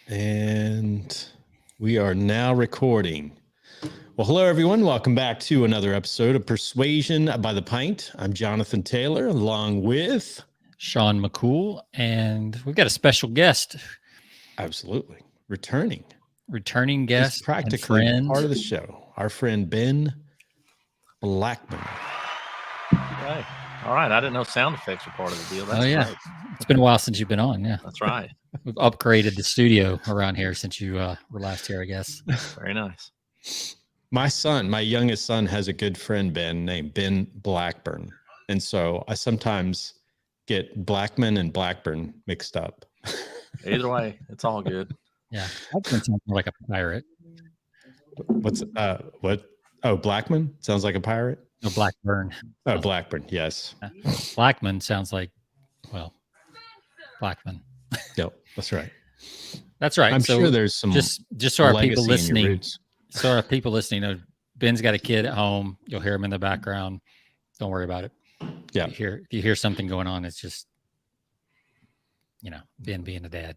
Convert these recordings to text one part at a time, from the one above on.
And we are now recording. Well, hello, everyone. Welcome back to another episode of Persuasion by the Pint. I'm Jonathan Taylor, along with Sean McCool, and we've got a special guest. Absolutely. Returning guest. He's practically and part of the show. Our friend Ben Blackman. Hey. All right. I didn't know sound effects were part of the deal. That's great. It's been a while since you've been on. Yeah. That's right. We've upgraded the studio around here since you were last here, I guess. Very nice. My youngest son, has a good friend, Ben, named Ben Blackburn. And so I sometimes get Blackman and Blackburn mixed up. Either way, it's all good. Yeah. Blackman sounds more like a pirate. What? Oh, Blackman sounds like a pirate? No, Blackburn. Oh, Blackburn, yes. Blackman sounds like, well, Blackman. Yep, that's right. That's right. I'm sure there's some just so our people listening. So our people listening, Ben's got a kid at home. You'll hear him in the background. Don't worry about it. Yeah. If you hear something going on, it's just, Ben being a dad.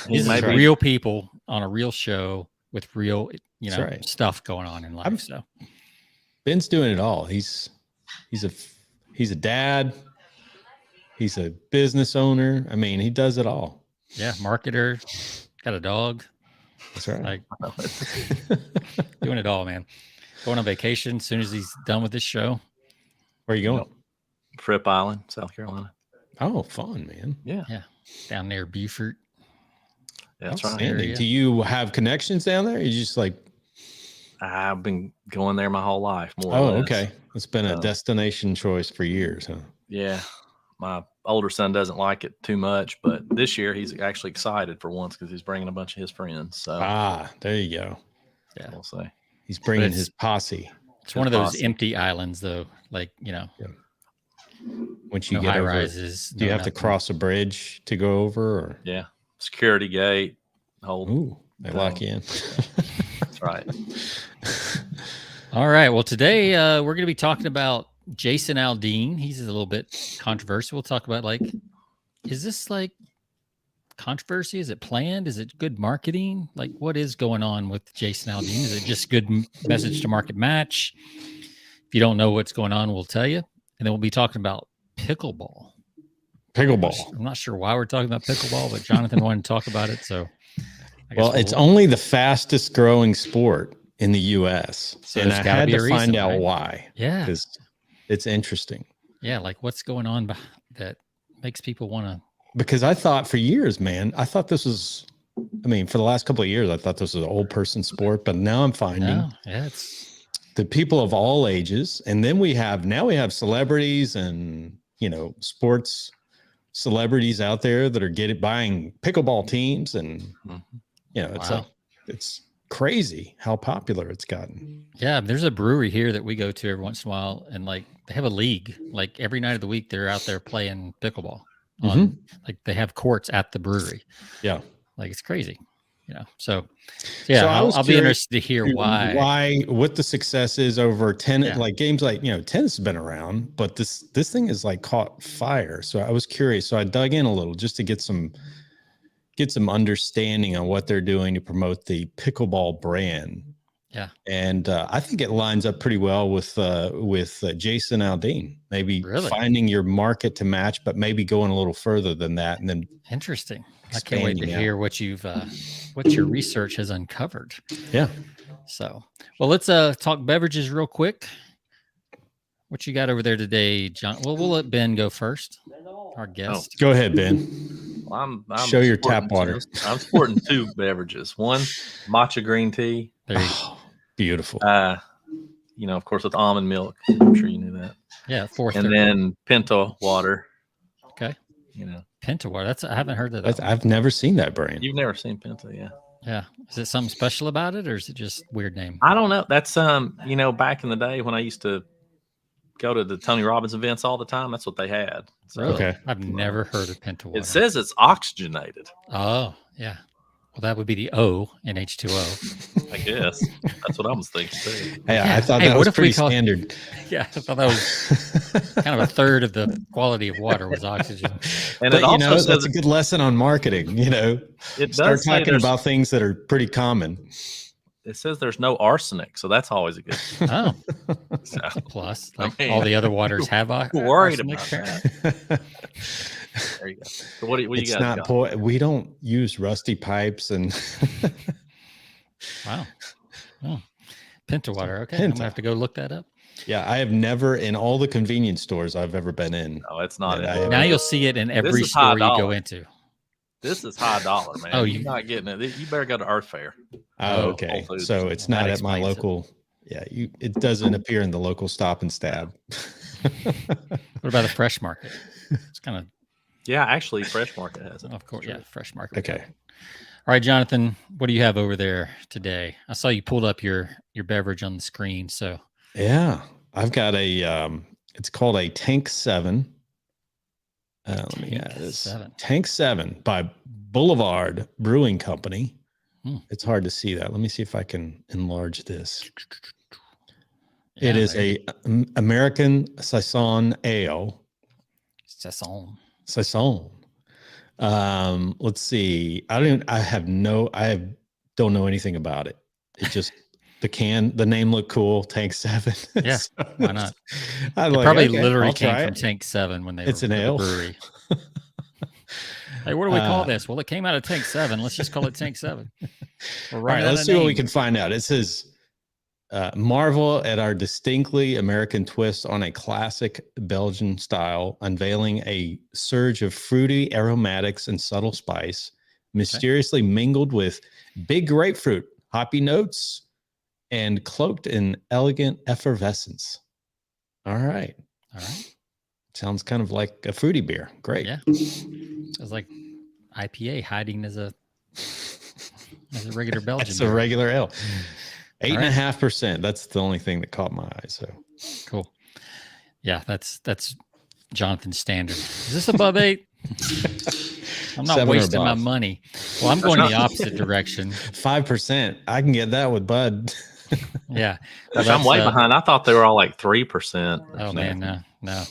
These are real people on a real show with real, stuff going on in life. So Ben's doing it all. He's a dad. He's a business owner. I mean, he does it all. Yeah, marketer. Got a dog. That's right. Doing it all, man. Going on vacation as soon as he's done with this show. Where are you going? Fripp Island, South Carolina. Oh, fun, man. Yeah. Down there, Beaufort. Yeah, that's right. Do you have connections down there? You just I've been going there my whole life. Okay. It's been a destination choice for years, huh? Yeah. My older son doesn't like it too much, but this year he's actually excited for once because he's bringing a bunch of his friends. So there you go. Yeah, we'll say he's bringing his posse. It's one of those empty islands, though. Yeah. Once you get over, rises, do you have to cross a bridge to go over? Or? Yeah, security gate. They lock you in. That's right. All right. Well, today we're going to be talking about Jason Aldean. He's a little bit controversial. We'll talk about is this controversy? Is it planned? Is it good marketing? What is going on with Jason Aldean? Is it just good message to market match? If you don't know what's going on, we'll tell you. And then we'll be talking about pickleball. I'm not sure why we're talking about pickleball, but Jonathan wanted to talk about it. So, it's only the fastest growing sport in the U.S. So and I had to find out why. Yeah. Because it's interesting. Yeah. What's going on that makes people want to. Because I thought for years, man, for the last couple of years, I thought this was an old person sport, but now I'm finding it's the people of all ages. And then we have celebrities and, sports celebrities out there that are buying pickleball teams. And, it's crazy how popular it's gotten. Yeah. There's a brewery here that we go to every once in a while. And they have a league, every night of the week, they're out there playing pickleball. They have courts at the brewery. Yeah. It's crazy, So I'll be interested to hear what the success is over tennis, games tennis has been around, but this thing is caught fire. So I was curious. So I dug in a little just to get some understanding on what they're doing to promote the pickleball brand. Yeah. And I think it lines up pretty well with Jason Aldean. Maybe finding your market to match, but maybe going a little further than that. And then interesting. I can't wait to hear what your research has uncovered. Yeah. So, well, let's talk beverages real quick. What you got over there today, John? Well, we'll let Ben go first. Our guest. Go ahead, Ben. Well, I'm show your tap water. I'm sporting two beverages. One, matcha green tea. There you go. Beautiful. Of course, with almond milk. I'm sure you knew that. Yeah, and then Pinto water. Okay. Pinto water. I haven't heard of that. I've never seen that brand. You've never seen Pinto, yeah. Yeah. Is it something special about it, or is it just weird name? I don't know. That's back in the day when I used to go to the Tony Robbins events all the time. That's what they had. So, okay. I've never heard of Pinto water. It says it's oxygenated. Oh, yeah. Well, that would be the O in H2O. I guess that's what I was thinking too. Hey, Yeah. I thought Hey, that what was if we pretty call- standard. Yeah, I thought that was kind of a third of the quality of water was oxygen. And But it also that's says a good lesson on marketing. it Start does say talking about things that are pretty common. it says there's no arsenic, so that's always a good thing. Oh, So, plus, I like mean, all the other waters have worried arsenic, about apparently. there you go. So what do you It's guys not got? we don't use rusty pipes and Wow. Oh, Pinta water. Okay, I'm Pinta. gonna have to go look that up. yeah, I have never in all the convenience stores I've ever been in. No, it's not. Yeah, in Now there. you'll see it in every is high store you go dollar. into. This is high dollar, man. Oh, You're not getting it. You better go to Earth Fair. Oh, Oh, okay. Whole Foods. So it's Well, not that at my explains it. local. Yeah, it doesn't appear in the local Stop and Stab. What about the fresh market? It's kind of, Yeah, actually, Fresh Market has it. of course, True. yeah, fresh market. would Okay. have it. All right, Jonathan, what do you have over there today? I saw you pulled up your beverage on the screen. So, Yeah, I've got a. It's called a Tank 7. Let me Tank add this. 7. Tank 7 by Boulevard Brewing Company. Hmm. It's hard to see that. Let me see if I can enlarge this. yeah, It is there you a American Saison Ale. go. Saison. Saison. Let's see. I don't know anything about it. It just the name looked cool. Tank 7. Yeah, So why not? I'm It like, probably okay, literally I'll came try from it. Tank 7 when they It's were an at the ale. brewery. Hey, what do we call Uh, this? Well, it came out of Tank 7. Let's just call it Tank 7. We're All right, running out let's of see what we names. can find out. It says, marvel at our distinctly American twist on a classic Belgian style, unveiling a surge of fruity aromatics and subtle spice, mysteriously mingled with big grapefruit, hoppy notes, and cloaked in elegant effervescence. All right. All right. Sounds kind of like a fruity beer. Great. Yeah. It's like IPA hiding as a regular Belgian. It's a beer. regular ale. All right. 8.5%. That's the only thing that caught my eye. So Cool. Yeah, that's Jonathan's standard. Is this above 8? I'm not 7 or wasting my above. money. Well, I'm going the opposite direction. 5%. I can get that with Bud. Yeah. Gosh, I'm way behind. I thought they were all like 3%. Oh man, no.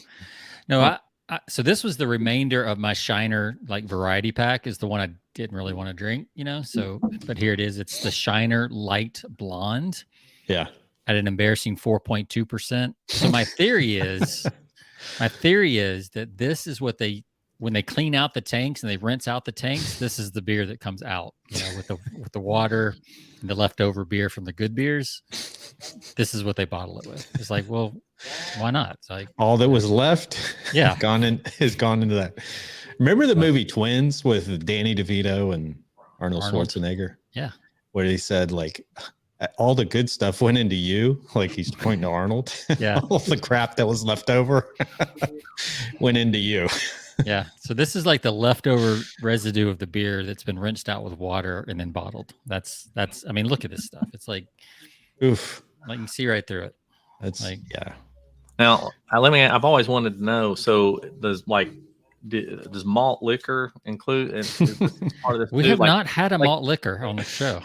So this was the remainder of my Shiner like variety pack. Is the one I didn't really want to drink, So, but here it is. It's the Shiner Light Blonde Yeah. at an embarrassing 4.2%. So my theory is that this is what when they clean out the tanks and they rinse out the tanks, this is the beer that comes out, with the water and the leftover beer from the good beers. This is what they bottle it with. It's like, well, why not? It's like All that was left Yeah. has gone into that. Remember the movie Twins with Danny DeVito and Arnold Schwarzenegger? Yeah. Where he said like all the good stuff went into you, like he's pointing to Arnold. Yeah. All the crap that was left over went into you. Yeah. So this is like the leftover residue of the beer that's been rinsed out with water and then bottled. That's I mean, look at this stuff. It's like Oof. you can see right through it. That's Like- yeah. Now, I've always wanted to know. So, does malt liquor include? Is this part of this We too? have Like, not had a malt liquor on the show.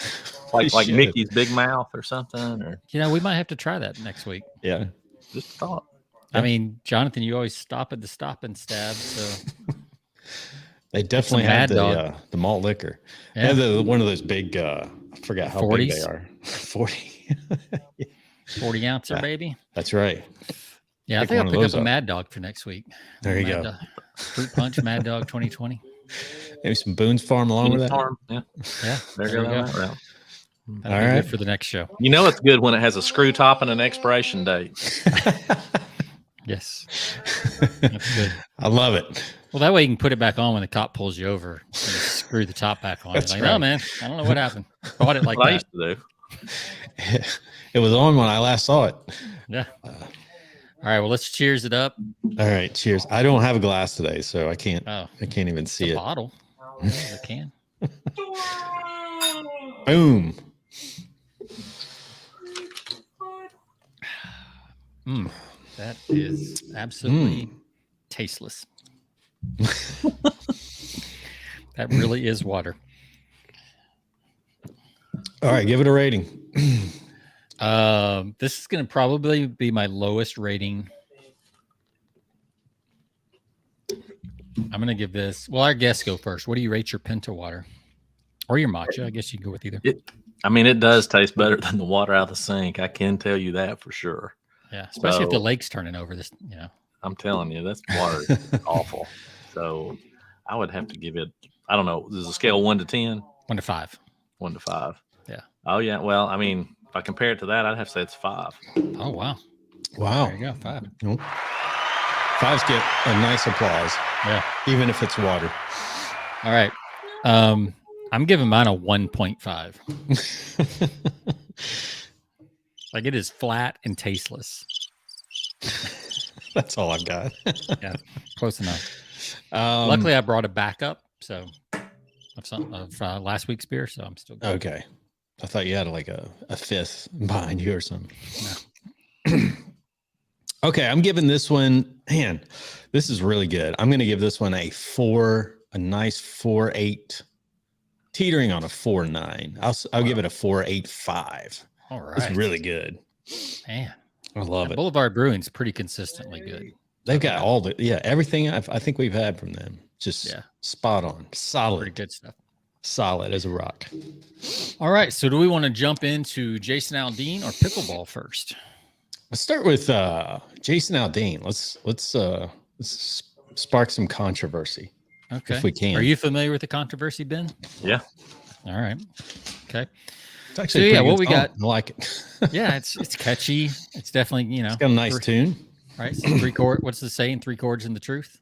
like We should. Mickey's Big Mouth or something, or We might have to try that next week. Yeah. just a thought. I mean, Jonathan, you always stop at the Stop and Stab. So They definitely Mad had Dog. the malt liquor. Yeah. And one of those big I forgot how big they 40s? are. 40. 40 ouncer, Yeah. baby. That's right. Yeah, I Pick think one I'll of pick those up a up. Mad Dog for next week. There you Mad go. Dog. Fruit Punch Mad Dog 2020. Maybe some Boone's Farm along with that. Farm, yeah, Yeah, there there you you go. go. That route. That'll All be right. good for the next show. You know it's good when it has a screw top and an expiration date. Yes, that's good. I love it. Well, that way you can put it back on when the cop pulls you over and you screw the top back on. That's Like, no, right. man, I don't know what happened. Bought it like What I that. used to do. It was on when I last saw it. Yeah. All right. Well, let's cheers it up. All right, cheers. I don't have a glass today, so I can't Oh, even see the it. bottle. There's a can. Boom. That is absolutely tasteless. That really is water. All right, give it a rating. This is going to probably be my lowest rating. I'm going to give this. Well, our guests go first. What do you rate your Pinta water or your matcha? I guess you can go with either. It does taste better than the water out of the sink. I can tell you that for sure. Yeah, especially if the lake's turning over. This, I'm telling you, this water is awful. So I would have to give it. I don't know. There's a scale 1 to 10. 1 to 5. 1 to 5. Yeah. Oh yeah. Well, I mean, if I compare it to that, I'd have to say it's 5. Oh wow. Wow. There you go. 5. Nope. 5s get a nice applause. Yeah. Even if it's water. All right. I'm giving mine a 1.5. Like it is flat and tasteless. That's all I've got. Yeah, close enough. Luckily, I brought a backup, so of last week's beer, so I'm still good. Okay. I thought you had like a fifth behind you or something. No. Okay, I'm giving this one. Man, this is really good. I'm going to give this one a nice 4.8, teetering on a 4.9. I'll give it a 4.85. All right, it's really good. Man, I love it. Boulevard Brewing's pretty consistently good. They've got everything I think we've had from them. Just spot on, solid, Pretty good stuff. Solid as a rock. All right, so do we want to jump into Jason Aldean or Pickleball first? Let's start with Jason Aldean. Let's spark some controversy. Okay, if we can. Are you familiar with the controversy, Ben? Yeah. All right. Okay. It's actually what we got? I like it. Yeah, it's catchy. It's definitely it's got a nice tune. Right. So 3 chord. What's the saying? 3 chords and the truth.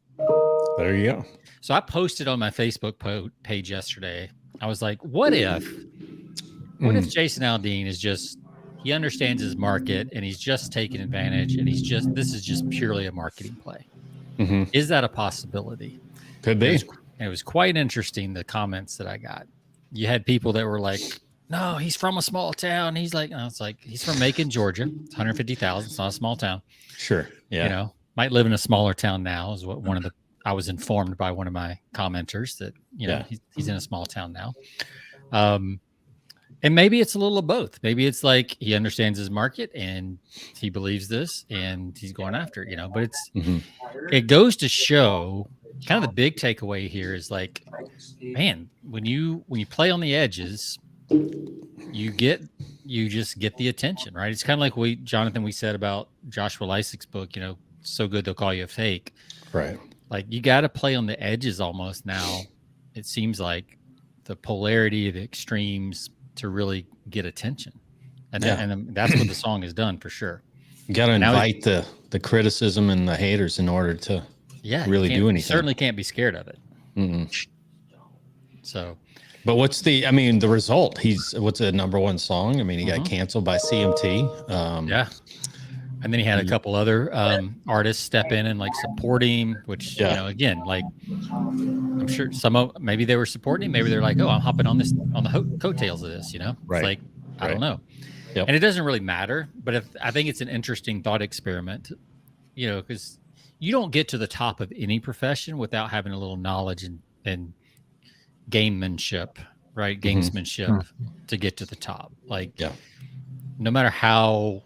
There you go. So I posted on my Facebook page yesterday. I was like, what if Jason Aldean is just, he understands his market and he's just taking advantage and this is just purely a marketing play. Mm-hmm. Is that a possibility? Could be. It was quite interesting, the comments that I got. You had people that were like, no, he's from a small town. He's like, I was like, he's from Macon, Georgia. It's 150,000. It's not a small town. Sure. Yeah. Might live in a smaller town now is what I was informed by one of my commenters that, he's in a small town now. And maybe it's a little of both. Maybe it's like he understands his market and he believes this and he's going after it, but it goes to show kind of the big takeaway here is like, man, when you play on the edges, you just get the attention, right? It's kind of like we said about Joshua Lysick's book, so good they'll call you a fake. Right. Like you got to play on the edges almost now. It seems like the polarity, the extremes to really get attention. And that's what the song has done for sure. You got to invite the criticism and the haters in order to really do anything. You certainly can't be scared of it. Mm-mm. So, but what's the result? What's a number one song? I mean, he got canceled by CMT. And then he had a couple other artists step in and like support him, which, again, like I'm sure maybe they were supporting him. Maybe they're like, oh, I'm hopping on the coattails of this, Right. It's like, I don't know. Yep. And it doesn't really matter, but I think it's an interesting thought experiment, because you don't get to the top of any profession without having a little knowledge and gamemanship, right? Gamesmanship to get to the top. Like, no matter how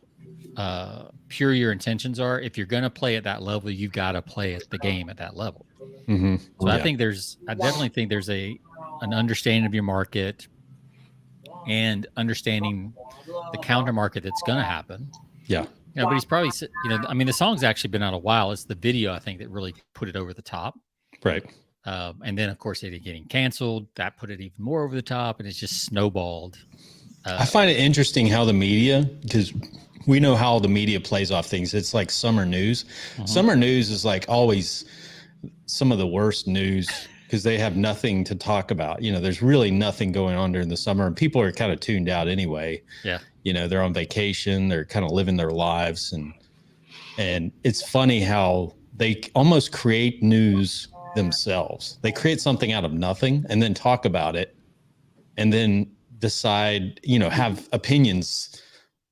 pure your intentions are, if you're going to play at that level, you've got to play at the game at that level. So I definitely think there's an understanding of your market and understanding the counter market that's going to happen. Yeah. But he's probably, the song's actually been out a while. It's the video, I think, that really put it over the top. Right. And then, of course, it getting canceled. That put it even more over the top, and it's just snowballed. I find it interesting how the media, because we know how the media plays off things. It's like summer news. Summer news is like always some of the worst news because they have nothing to talk about. There's really nothing going on during the summer, and people are kind of tuned out anyway. Yeah. They're on vacation. They're kind of living their lives. And it's funny how they almost create news themselves. They create something out of nothing and then talk about it and then decide, have opinions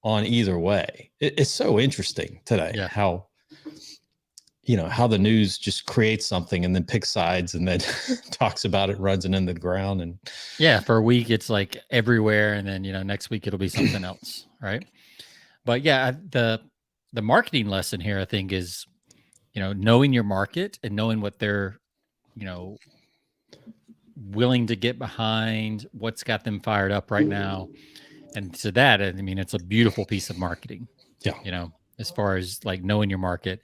on either way. It's so interesting today how how the news just creates something and then picks sides and then talks about it, runs it into the ground. And yeah, for a week it's like everywhere, and then next week it'll be something else, right? But yeah, the marketing lesson here, I think, is knowing your market and knowing what they're willing to get behind, what's got them fired up right now. And to that, I mean, it's a beautiful piece of marketing. Yeah. As far as like knowing your market.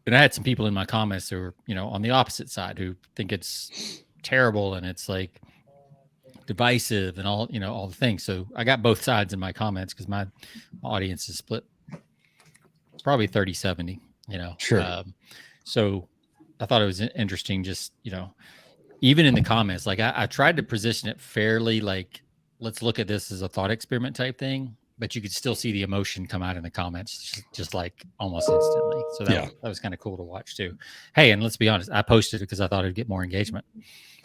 And I had some people in my comments who are, on the opposite side, who think it's terrible and it's like divisive and all the things. So I got both sides in my comments because my audience is split probably 30-70, Sure. So I thought it was interesting, just, even in the comments, like I tried to position it fairly, like, let's look at this as a thought experiment type thing, but you could still see the emotion come out in the comments just like almost instantly. So that was kind of cool to watch too. Hey, and let's be honest, I posted it because I thought it'd get more engagement.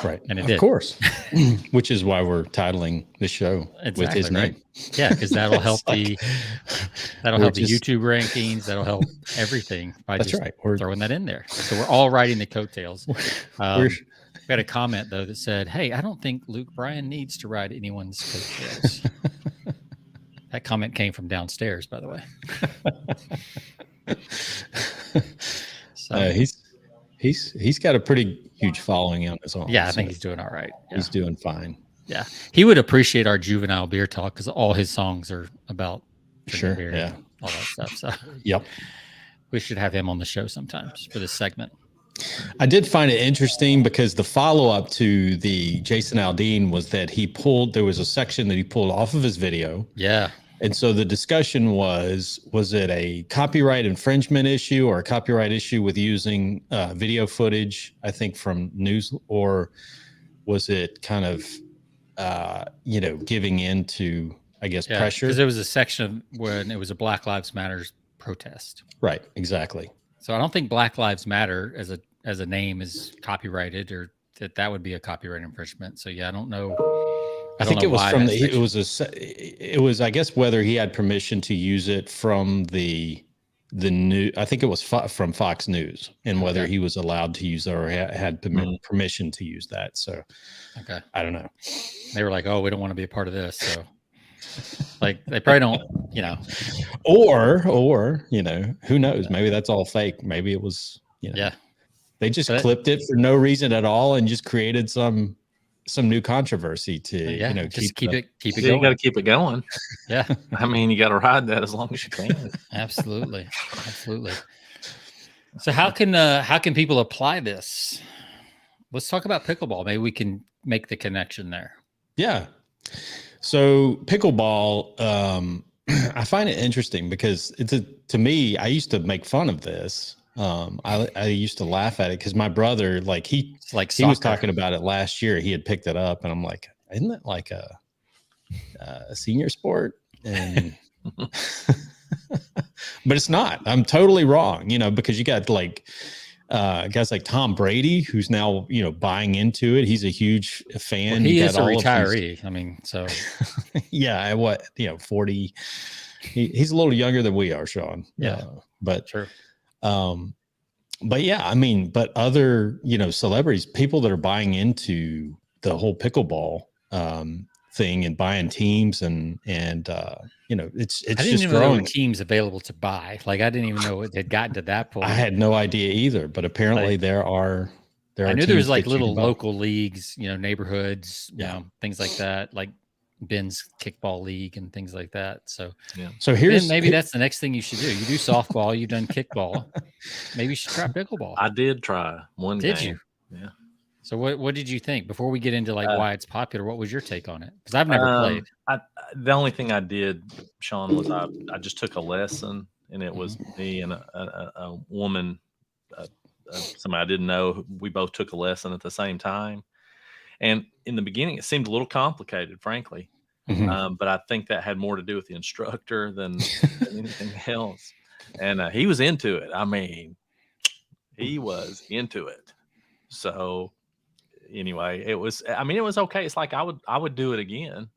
Right. And it of did. course. Which is why we're titling the show with his name. Yeah, because that'll help that'll help the YouTube rankings. That'll help everything by That's just right. throwing that in there. So we're all riding the coattails. We had a comment though that said, "Hey, I don't think Luke Bryan needs to ride anyone's coattails." That comment came from downstairs, by the way. So he's got a pretty huge following on his own. Yeah, I think he's doing all right. Yeah. He's doing fine. Yeah, he would appreciate our juvenile beer talk because all his songs are about beer and all that stuff. So yep, we should have him on the show sometimes for this segment. I did find it interesting because the follow-up to the Jason Aldean was that there was a section that he pulled off of his video. Yeah. And so the discussion was it a copyright infringement issue or a copyright issue with using video footage, I think from news, or was it kind of, giving in to, I guess, pressure? Because there was a section when it was a Black Lives Matter protest. Right. Exactly. So I don't think Black Lives Matter as a name is copyrighted, or that would be a copyright infringement. So yeah, I don't know. I think it was from it was I guess whether he had permission to use it from the new. I think it was from Fox News, and whether he was allowed to use it or had permission to use that. So I don't know. They were like, "Oh, we don't want to be a part of this." So like they probably don't, Or who knows? Maybe that's all fake. Maybe it was they just clipped it for no reason at all and just created some new controversy to keep it going. You got to keep it going. Yeah, I mean, you got to ride that as long as you can. Absolutely. So how can people apply this? Let's talk about pickleball. Maybe we can make the connection there. Yeah. So pickleball, I find it interesting because to me, I used to make fun of this. I used to laugh at it because my brother, he was talking about it last year. He had picked it up, and I'm like, isn't it like a senior sport? And but it's not. I'm totally wrong, because you got guys like Tom Brady, who's now buying into it. He's a huge fan. Well, he is a retiree. I mean, so yeah, 40. He's a little younger than we are, Sean. Yeah, but sure. But yeah, I mean, but other, celebrities, people that are buying into the whole pickleball thing and buying teams and it's I didn't even know there were teams available to buy. Like I didn't even know it had gotten to that point. I had no idea either, but apparently there are. I knew there was little local leagues, neighborhoods, things like that, like Ben's kickball league and things like that. So maybe that's the next thing you should do. You do softball, you've done kickball. Maybe you should try pickleball. I did try one game. Did you? Yeah. So what did you think before we get into why it's popular? What was your take on it? Because I've never played. The only thing I did, Sean, was I just took a lesson, and it was me and a woman, somebody I didn't know. We both took a lesson at the same time. And in the beginning, it seemed a little complicated, frankly. But I think that had more to do with the instructor than anything else. And he was into it. I mean, he was into it. So anyway, it was okay. It's like I would do it again,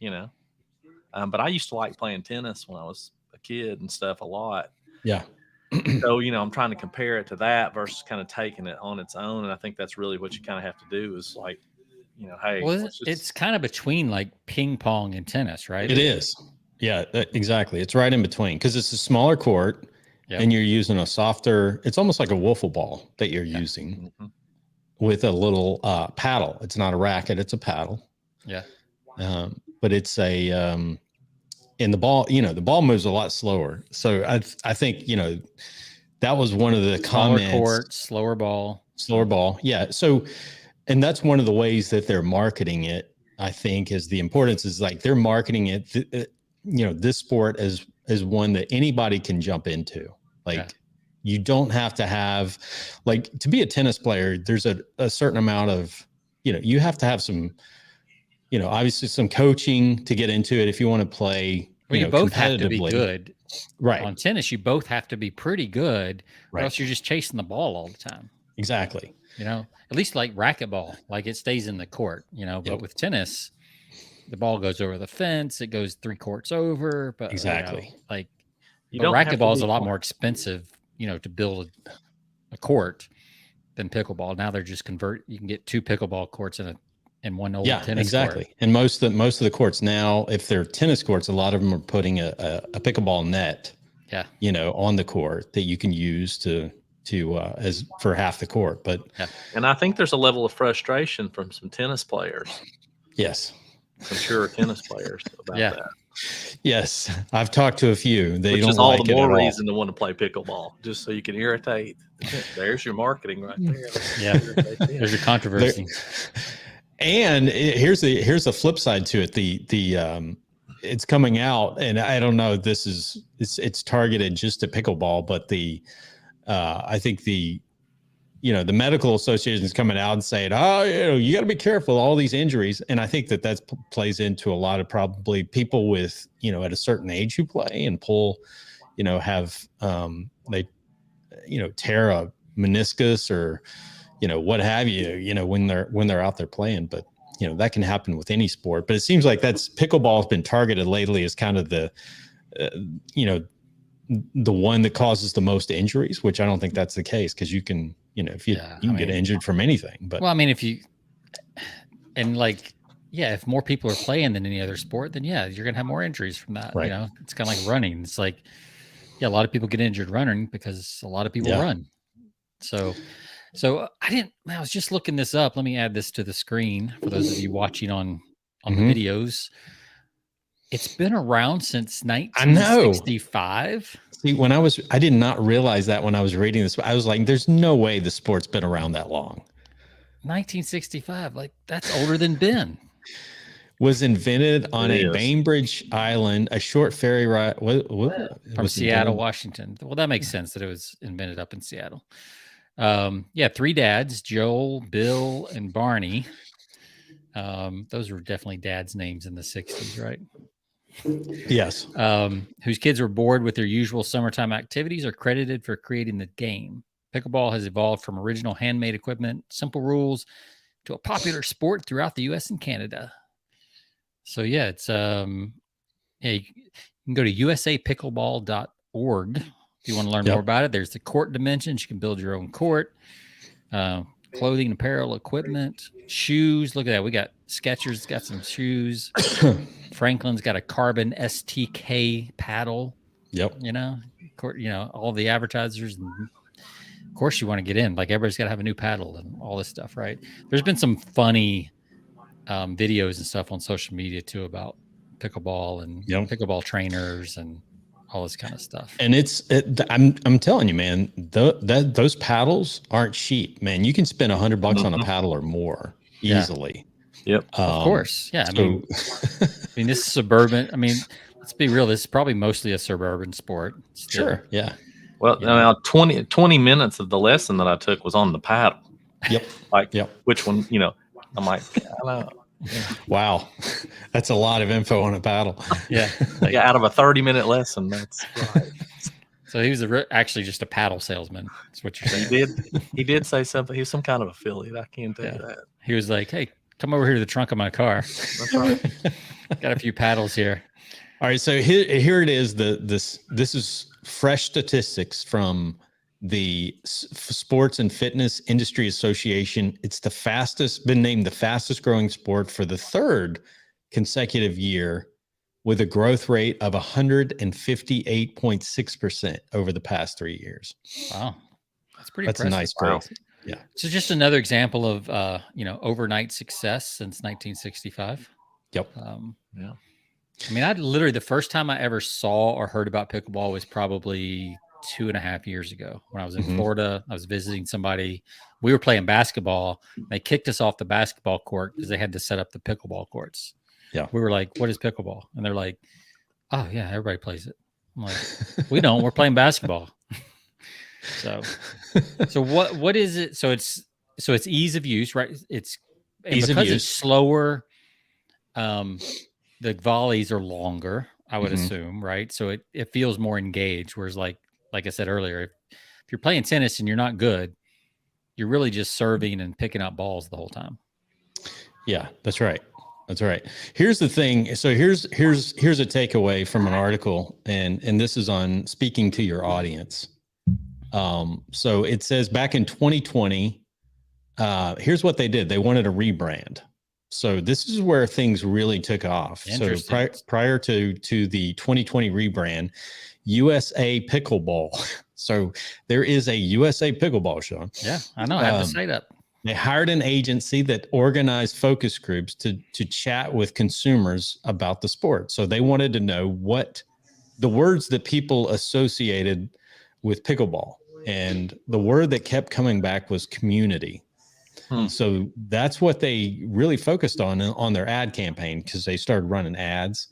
But I used to like playing tennis when I was a kid and stuff a lot. Yeah. So, I'm trying to compare it to that versus kind of taking it on its own. And I think that's really what you kind of have to do is like, hey, Well, let's just, it's kind of between like ping pong and tennis, right? It is. Yeah, exactly. It's right in between because it's a smaller court Yep. and you're using a softer, it's almost like a wiffle ball that you're using with a little paddle. It's not a racket, it's a paddle. Yeah. But it's and the ball, the ball moves a lot slower. So I think, that was one of the Smaller comments. court, slower ball. Yeah. So, and that's one of the ways that they're marketing it. I think is the importance is like they're marketing it, this sport as one that anybody can jump into. Like you don't have to have, like to be a tennis player, there's a certain amount of, you have to have some, obviously some coaching to get into it if you want to play. Well, you both have to be good. Right. On tennis, you both have to be pretty good, or Right. else you're just chasing the ball all the time. Exactly. At least like racquetball, like it stays in the court, but with tennis, the ball goes over the fence, it goes 3 courts over, but exactly. But racquetball is a lot more expensive, to build a court than pickleball. Now they're just you can get 2 pickleball courts in one old tennis exactly. court. And most of the courts now, if they're tennis courts, a lot of them are putting a pickleball net, on the court that you can use to as for half the court. But and I think there's a level of frustration from some tennis players. Yes. Some pure tennis players about that. Yes. I've talked to a few. Which don't is all like the more it reason to want to play pickleball, just so you can irritate. There's your marketing right there. Yeah. There's your controversy. And here's the flip side to it. The it's coming out, and I don't know if it's targeted just to pickleball, but I think the medical association is coming out and saying, you got to be careful, all these injuries. And I think that plays into a lot of probably people with, at a certain age who play and pull, have, they, tear a meniscus or, what have you, when they're out there playing. But, that can happen with any sport. But it seems like pickleball has been targeted lately as kind of the, the one that causes the most injuries, which I don't think that's the case. Cause you can, if you can get injured from anything, but if more people are playing than any other sport, then you're going to have more injuries from that. Right. It's kind of like running. It's like, a lot of people get injured running because a lot of people run. So I was just looking this up. Let me add this to the screen for those of you watching on the videos. It's been around since 1965. See, I did not realize that when I was reading this. I was like, there's no way the sport's been around that long. 1965, like that's older than Ben. Was invented on a Bainbridge Island, a short ferry ride from Seattle, Washington. Well, that makes sense that it was invented up in Seattle. 3 dads, Joel, Bill, and Barney. Those were definitely dads' names in the 60s, right? Yes. Whose kids were bored with their usual summertime activities are credited for creating the game. Pickleball has evolved from original handmade equipment, simple rules, to a popular sport throughout the U.S. and Canada. So it's you can go to usapickleball.org if you want to learn more about it. There's the court dimensions. You can build your own court. Clothing, apparel, equipment, shoes. Look at that. We got Skechers, got some shoes. Franklin's got a carbon STK paddle. Yep. All the advertisers. And of course, you want to get in. Like everybody's got to have a new paddle and all this stuff, right? There's been some funny videos and stuff on social media too about pickleball and pickleball trainers and all this kind of stuff. And I'm telling you, man, those paddles aren't cheap, man. You can spend $100 on a paddle or more easily. Yep. Of course. Yeah. This is suburban. Let's be real. This is probably mostly a suburban sport. Still. Sure. Yeah. Well, now 20 minutes of the lesson that I took was on the paddle. Yep. Which one, I'm like, I don't know. Yeah. Wow. That's a lot of info on a paddle. Yeah. Out of a 30-minute lesson. That's right. So he was actually just a paddle salesman. That's what you're saying. He did say something. He was some kind of affiliate. I can't tell you that. He was like, hey, come over here to the trunk of my car. That's right. Got a few paddles here. All right, so here it is. This is fresh statistics from the Sports and Fitness Industry Association. It's been named the fastest growing sport for the third consecutive year, with a growth rate of 158.6% over the past 3 years. Wow, that's That's impressive. a nice growth. Yeah. So just another example of overnight success since 1965. Yep. Yeah. I mean, literally the first time I ever saw or heard about pickleball was probably 2.5 years ago when I was in Florida. I was visiting somebody. We were playing basketball. They kicked us off the basketball court because they had to set up the pickleball courts. Yeah. We were like, "What is pickleball?" And they're like, "Oh yeah, everybody plays it." I'm like, "We don't. We're playing basketball." So what is it? So it's ease of use, right? It's Ease of because use. it's slower. The volleys are longer, I would assume, right? So it feels more engaged. Whereas like I said earlier, if you're playing tennis and you're not good, you're really just serving and picking up balls the whole time. Yeah, that's right. That's right. Here's the thing. So here's a takeaway from an article, and this is on speaking to your audience. So it says back in 2020, here's what they did. They wanted a rebrand. So this is where things really took off. So prior to the 2020 rebrand, USA Pickleball. So there is a USA Pickleball, Sean. Yeah, I know. I have to say that. They hired an agency that organized focus groups to chat with consumers about the sport. So they wanted to know what the words that people associated with pickleball. And the word that kept coming back was community. So that's what they really focused on their ad campaign, because they started running ads.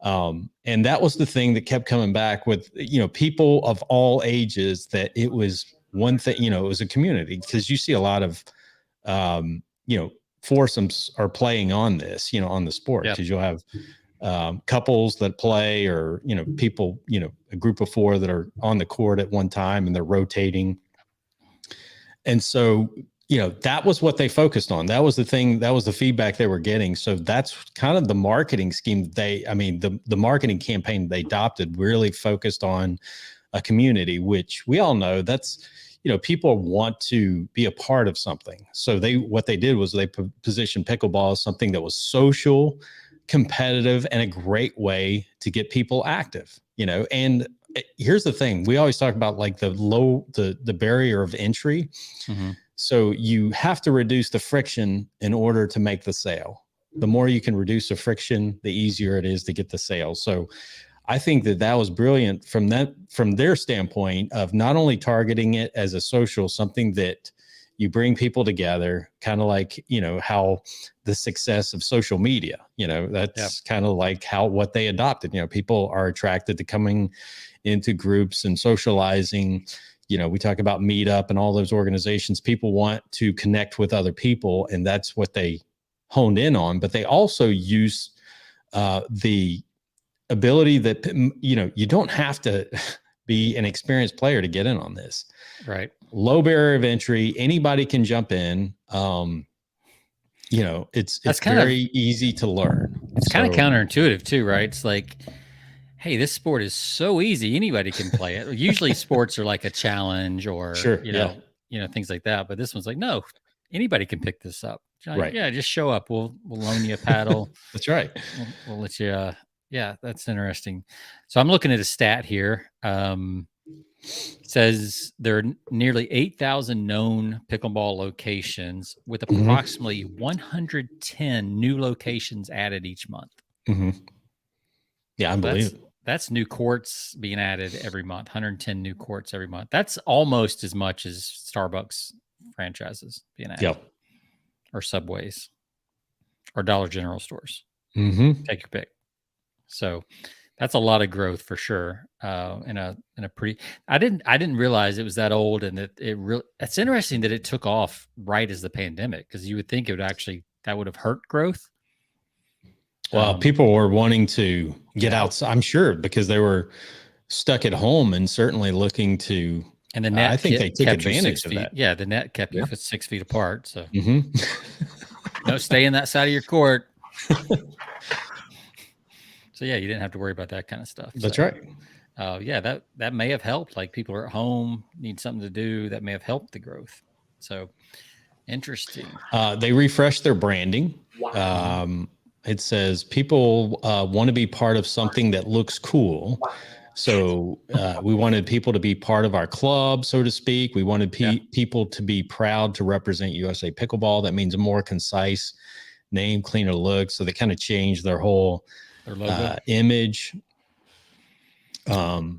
And that was the thing that kept coming back with, people of all ages, that it was one thing, it was a community, because you see a lot of, foursomes are playing on this, on the sport, because you'll have couples that play, or, people, a group of four that are on the court at one time and they're rotating. And so, that was what they focused on. That was the thing. That was the feedback they were getting. So that's kind of the marketing scheme. The marketing campaign they adopted really focused on a community, which we all know that's, people want to be a part of something. So what they did was they positioned pickleball as something that was social, competitive, and a great way to get people active, and here's the thing. We always talk about like the barrier of entry. So you have to reduce the friction in order to make the sale. The more you can reduce the friction, the easier it is to get the sale. So I think that was brilliant from their standpoint of not only targeting it as a social, something that you bring people together, kind of like, how the success of social media, that's kind of like what they adopted. People are attracted to coming into groups and socializing. We talk about Meetup and all those organizations. People want to connect with other people, and that's what they honed in on. But they also use the ability that, you don't have to be an experienced player to get in on this. Right. Low barrier of entry. Anybody can jump in. It's very easy to learn. It's kind of counterintuitive too, right? It's like, hey, this sport is so easy. Anybody can play it. Usually sports are like a challenge or, things like that. But this one's like, no, anybody can pick this up. Right. Yeah. Just show up. We'll loan you a paddle. That's right. We'll let you, that's interesting. So I'm looking at a stat here. It says there are nearly 8,000 known pickleball locations, with approximately 110 new locations added each month. Yeah, unbelievable. That's new courts being added every month. 110 new courts every month. That's almost as much as Starbucks franchises being added. Yep. Or Subways or Dollar General stores. Take your pick. So that's a lot of growth for sure. In a pretty, I didn't realize it was that old, and that it's interesting that it took off right as the pandemic, because you would think it would that would have hurt growth. Well, people were wanting to get outside, I'm sure, because they were stuck at home and certainly looking to. And the net, I think they took advantage of that. Yeah, the net kept you 6 feet apart. So no, stay in that side of your court. So yeah, you didn't have to worry about that kind of stuff. That's So, right. yeah, that may have helped. Like people are at home, need something to do. That may have helped the growth. So interesting. They refreshed their branding. It says people want to be part of something that looks cool. So we wanted people to be part of our club, so to speak. We wanted people to be proud to represent USA Pickleball. That means a more concise name, cleaner look. So they kind of changed their whole logo. Image. Now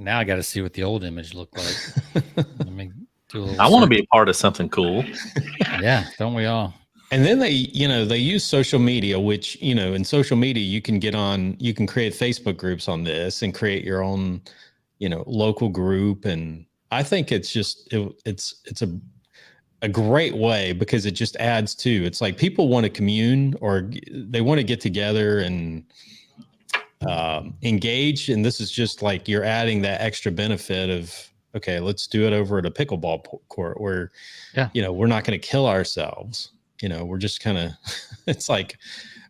I got to see what the old image looked like. Let me do a little I want to be a part of something cool. Yeah, don't we all? And then they use social media, which, in social media, you can create Facebook groups on this and create your own, local group. And I think it's just, it's a great way because it just adds to, it's like people want to commune or they want to get together and engage. And this is just like, you're adding that extra benefit of, okay, let's do it over at a pickleball court where, we're not going to kill ourselves. We're just kind of, it's like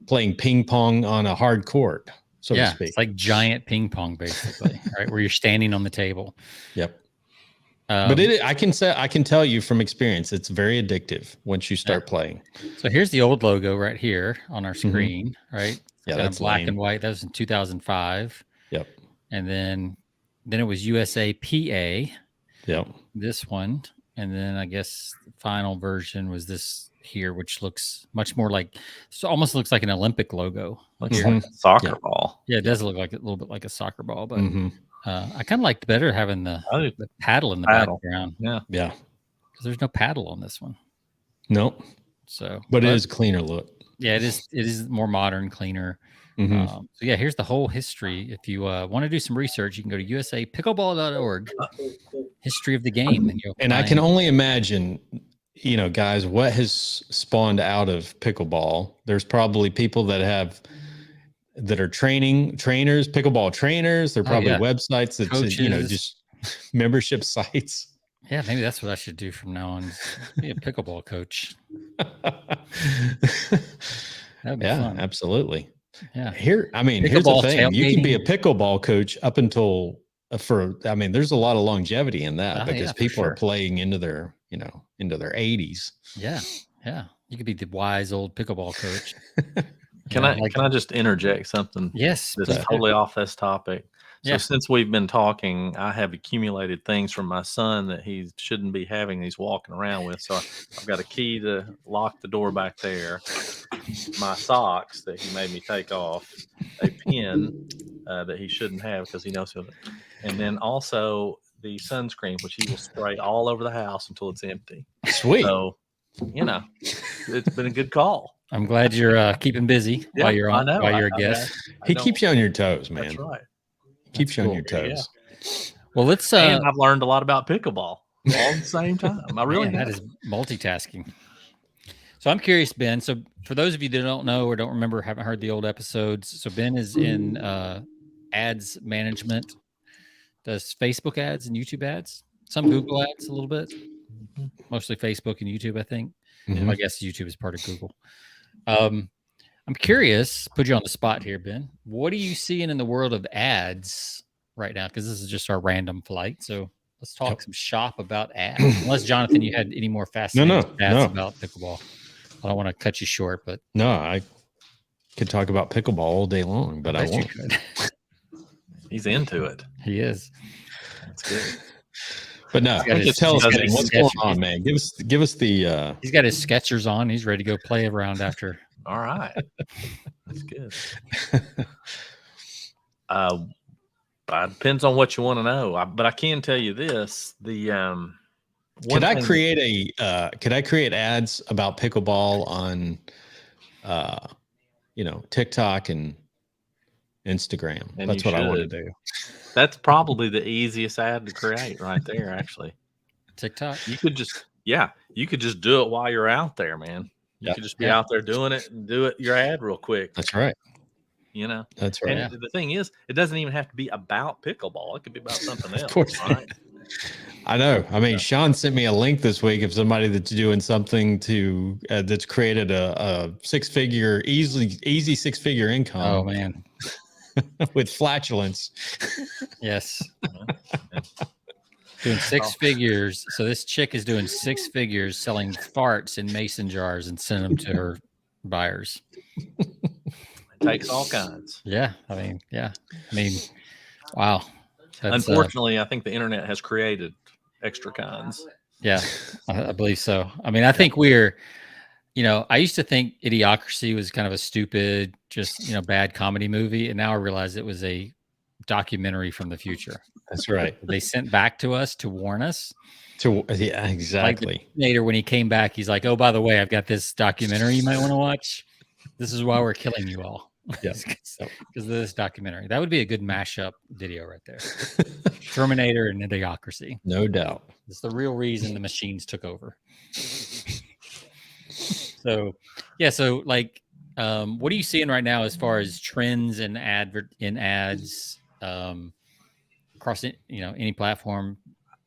playing ping pong on a hard court, so to speak. It's like giant ping pong, basically, right? Where you're standing on the table. Yep. But I can tell you from experience, it's very addictive once you start playing. So here's the old logo right here on our screen, right? Yeah, kind that's of black lame. and white. That was in 2005. Yep. And then it was USA PA. Yep. This one. And then I guess the final version was this here, which looks much more like, so almost looks like an Olympic logo. Looks like a soccer ball. Yeah, it does look like a little bit like a soccer ball, but I kind of liked better having the paddle in the background. Yeah. Yeah. Because there's no paddle on this one. Nope. So, but it is a cleaner look. Yeah, it is. It is more modern, cleaner. So yeah, here's the whole history. If you want to do some research, you can go to usapickleball.org, history of the game. And I can only imagine, guys, what has spawned out of pickleball. There's probably people that are trainers, pickleball trainers. They're probably websites that, just membership sites. Yeah, maybe that's what I should do from now on. Be a pickleball coach. That'd be fun. Absolutely. Yeah. Here's the thing. You can be a pickleball coach up until there's a lot of longevity in that because people are playing into their 80s. Yeah. Yeah. You could be the wise old pickleball coach. Can I just interject something? Yes. That's totally off this topic. So since we've been talking, I have accumulated things from my son that he shouldn't be having. He's walking around with. So I've got a key to lock the door back there, my socks that he made me take off, a pin that he shouldn't have because he knows he'll, and then also the sunscreen, which he will spray all over the house until it's empty. Sweet. So, it's been a good call. I'm glad you're keeping busy while you're on. While you're a guest. He keeps you on your toes, man. That's right. Keeps you on your toes. Yeah. Well, let's. And I've learned a lot about pickleball all at the same time. I really that is multitasking. So I'm curious, Ben. So for those of you that don't know or don't remember, haven't heard the old episodes, so Ben is in ads management, does Facebook ads and YouTube ads, some Google ads, a little bit, mostly Facebook and YouTube, I think. I guess YouTube is part of Google. I'm curious, put you on the spot here, Ben. What are you seeing in the world of ads right now? Because this is just our random flight. So let's talk some shop about ads. Unless, Jonathan, you had any more fascinating stats about pickleball. I don't want to cut you short, but... No, I could talk about pickleball all day long, but I won't. He's into it. He is. That's good. But no, tell us what's going on, man. Give us the... He's got his Skechers on. He's ready to go play around after... All right. That's good. Depends on what you want to know. But I can tell you this. Could I create ads about pickleball on TikTok and Instagram? And that's what I want to do. That's probably the easiest ad to create right there, actually. TikTok? You could just do it while you're out there, man. You could just be out there doing it and do it your ad real quick. That's right. That's right. And the thing is, it doesn't even have to be about pickleball. It could be about something else. Of course. Right? I know. I mean, Sean sent me a link this week of somebody that's doing something to that's created a easy 6-figure income. Oh man, with flatulence. yes. Doing 6 figures. So this chick is doing 6 figures selling farts in mason jars and sending them to her buyers. It takes all kinds. Yeah. I mean, wow. That's, unfortunately, I think the internet has created extra kinds. Yeah, I believe so. I mean, I think we're, I used to think Idiocracy was kind of a stupid, just, bad comedy movie. And now I realize it was a documentary from the future. That's right. They sent back to us to warn us. Yeah, exactly. Later, when he came back, he's like, "Oh, by the way, I've got this documentary you might want to watch. This is why we're killing you all." Yeah, because of this documentary. That would be a good mashup video right there. Terminator and Idiocracy. No doubt. It's the real reason the machines took over. So, yeah. So, like, what are you seeing right now as far as trends in ads across any platform,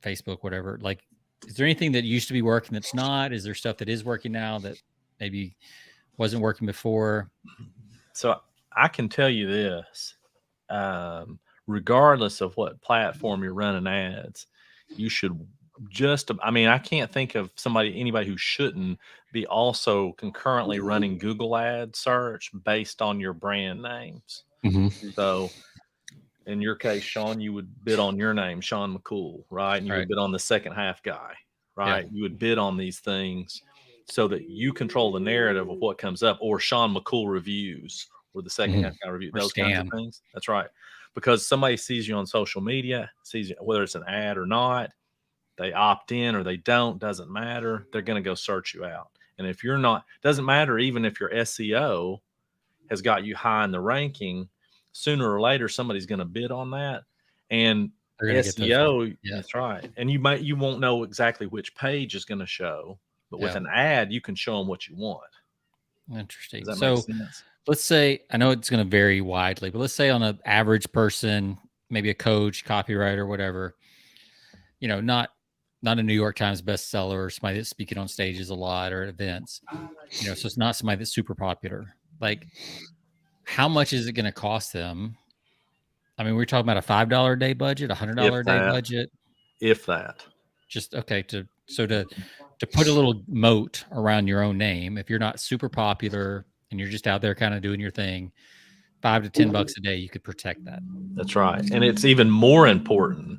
Facebook, whatever? Like, is there anything that used to be working that's not? Is there stuff that is working now that maybe wasn't working before? So I can tell you this, regardless of what platform you're running ads, you should I can't think of anybody who shouldn't be also concurrently running Google ad search based on your brand names. Mm-hmm. So in your case, Sean, you would bid on your name, Sean McCool, right? And you would bid on the second half guy, right? Yeah. You would bid on these things so that you control the narrative of what comes up, or Sean McCool reviews, or the second half guy review, those kinds of things. That's right. Because somebody sees you on social media, sees you, whether it's an ad or not, they opt in or they don't, doesn't matter. They're going to go search you out. And if you're not, doesn't matter even if your SEO has got you high in the ranking, sooner or later somebody's going to bid on that. And SEO, that's right. And you won't know exactly which page is going to show, but with an ad, you can show them what you want. Interesting. Does that make sense? Let's say, I know it's going to vary widely, but let's say on an average person, maybe a coach, copywriter, whatever, not a New York Times bestseller or somebody that's speaking on stages a lot or events, so it's not somebody that's super popular. Like, how much is it going to cost them? I mean, we're talking about a $5 a day budget, $100 a day budget. If that. Just, okay. To put a little moat around your own name, if you're not super popular and you're just out there kind of doing your thing, $5 to $10 a day, you could protect that. That's right. And it's even more important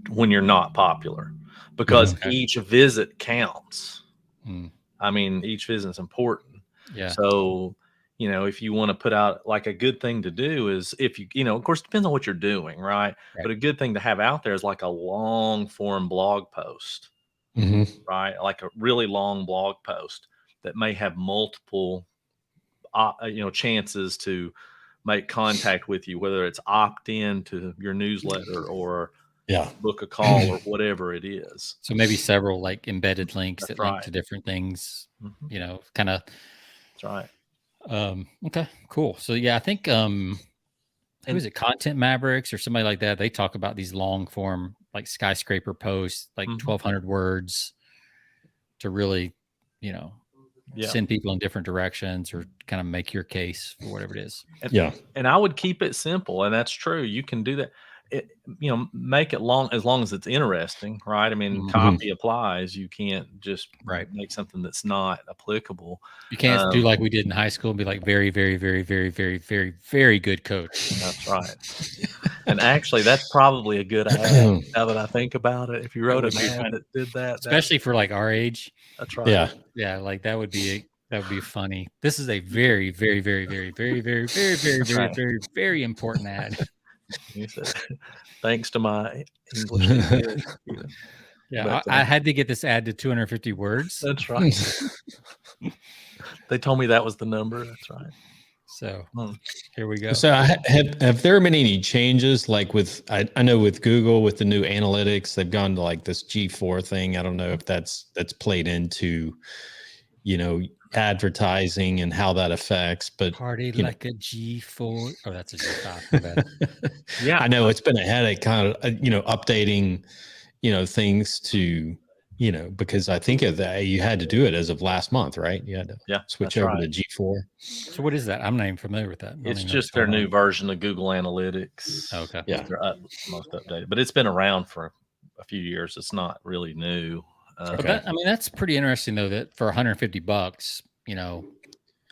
when you're not popular, because each visit counts. I mean, each visit is important. Yeah. So, if you want to put out, like, a good thing to do is, if of course, it depends on what you're doing, right? But a good thing to have out there is like a long form blog post, right? Like a really long blog post that may have multiple, chances to make contact with you, whether it's opt in to your newsletter or book a call or whatever it is. So maybe several like embedded links that link to different things, kind of. That's right. Okay, cool. So yeah, I think who is it, Content Mavericks or somebody like that? They talk about these long form, like skyscraper posts, like 1,200 words, to really, send people in different directions or kind of make your case for whatever it is. And I would keep it simple, and that's true. You can do that. Make it long as it's interesting, right? I mean, copy applies. You can't just make something that's not applicable. You can't do like we did in high school and be like, very, very, very, very, very, very, very good coach. That's right. And actually, that's probably a good ad. Now that I think about it, if you wrote an ad that did that, especially for like our age. That's right. Yeah. Like that would be funny. This is a very, very, very, very, very, very, very, very, very, very, very important ad. You said, thanks to my English. Yeah, I had to get this ad to 250 words. That's right. They told me that was the number. That's right. So here we go. So have there been any changes, like I know with Google, with the new analytics, they've gone to like this G4 thing. I don't know if that's played into, advertising and how that affects, but party like a G4. Oh, that's a G5. Yeah, I know it's been a headache kind of, updating, things to, because I think of that, you had to do it as of last month, right? You had to switch that's over to right. G4. So what is that? I'm not even familiar with that. I don't It's even know just what's their going new on. version of Google Analytics. Oh, okay. Yeah. They're most updated, but it's been around for a few years. It's not really new. But that's pretty interesting though, that for $150,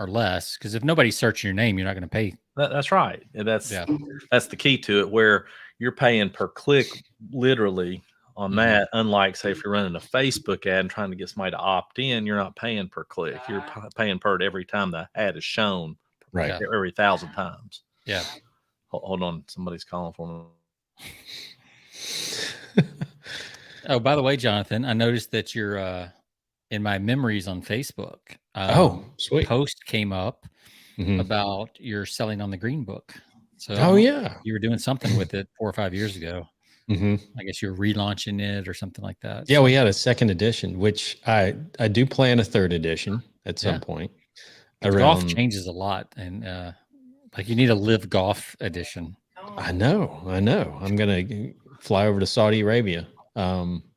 or less, because if nobody's searching your name, you're not going to pay. That's right. That's the key to it, where you're paying per click, literally on that. Unlike, say, if you're running a Facebook ad and trying to get somebody to opt in, you're not paying per click. You're paying per every time the ad is shown, Right? Every 1,000 times. Yeah. Hold on, somebody's calling for me. Oh, by the way, Jonathan, I noticed that you're in my memories on Facebook. Sweet. Post came up about your selling on the Green Book. So you were doing something with it 4 or 5 years ago. I guess you're relaunching it or something like that. Yeah, we had a second edition, which I do plan a third edition at some point. Golf changes a lot, and like you need a live golf edition. I know. I'm gonna fly over to Saudi Arabia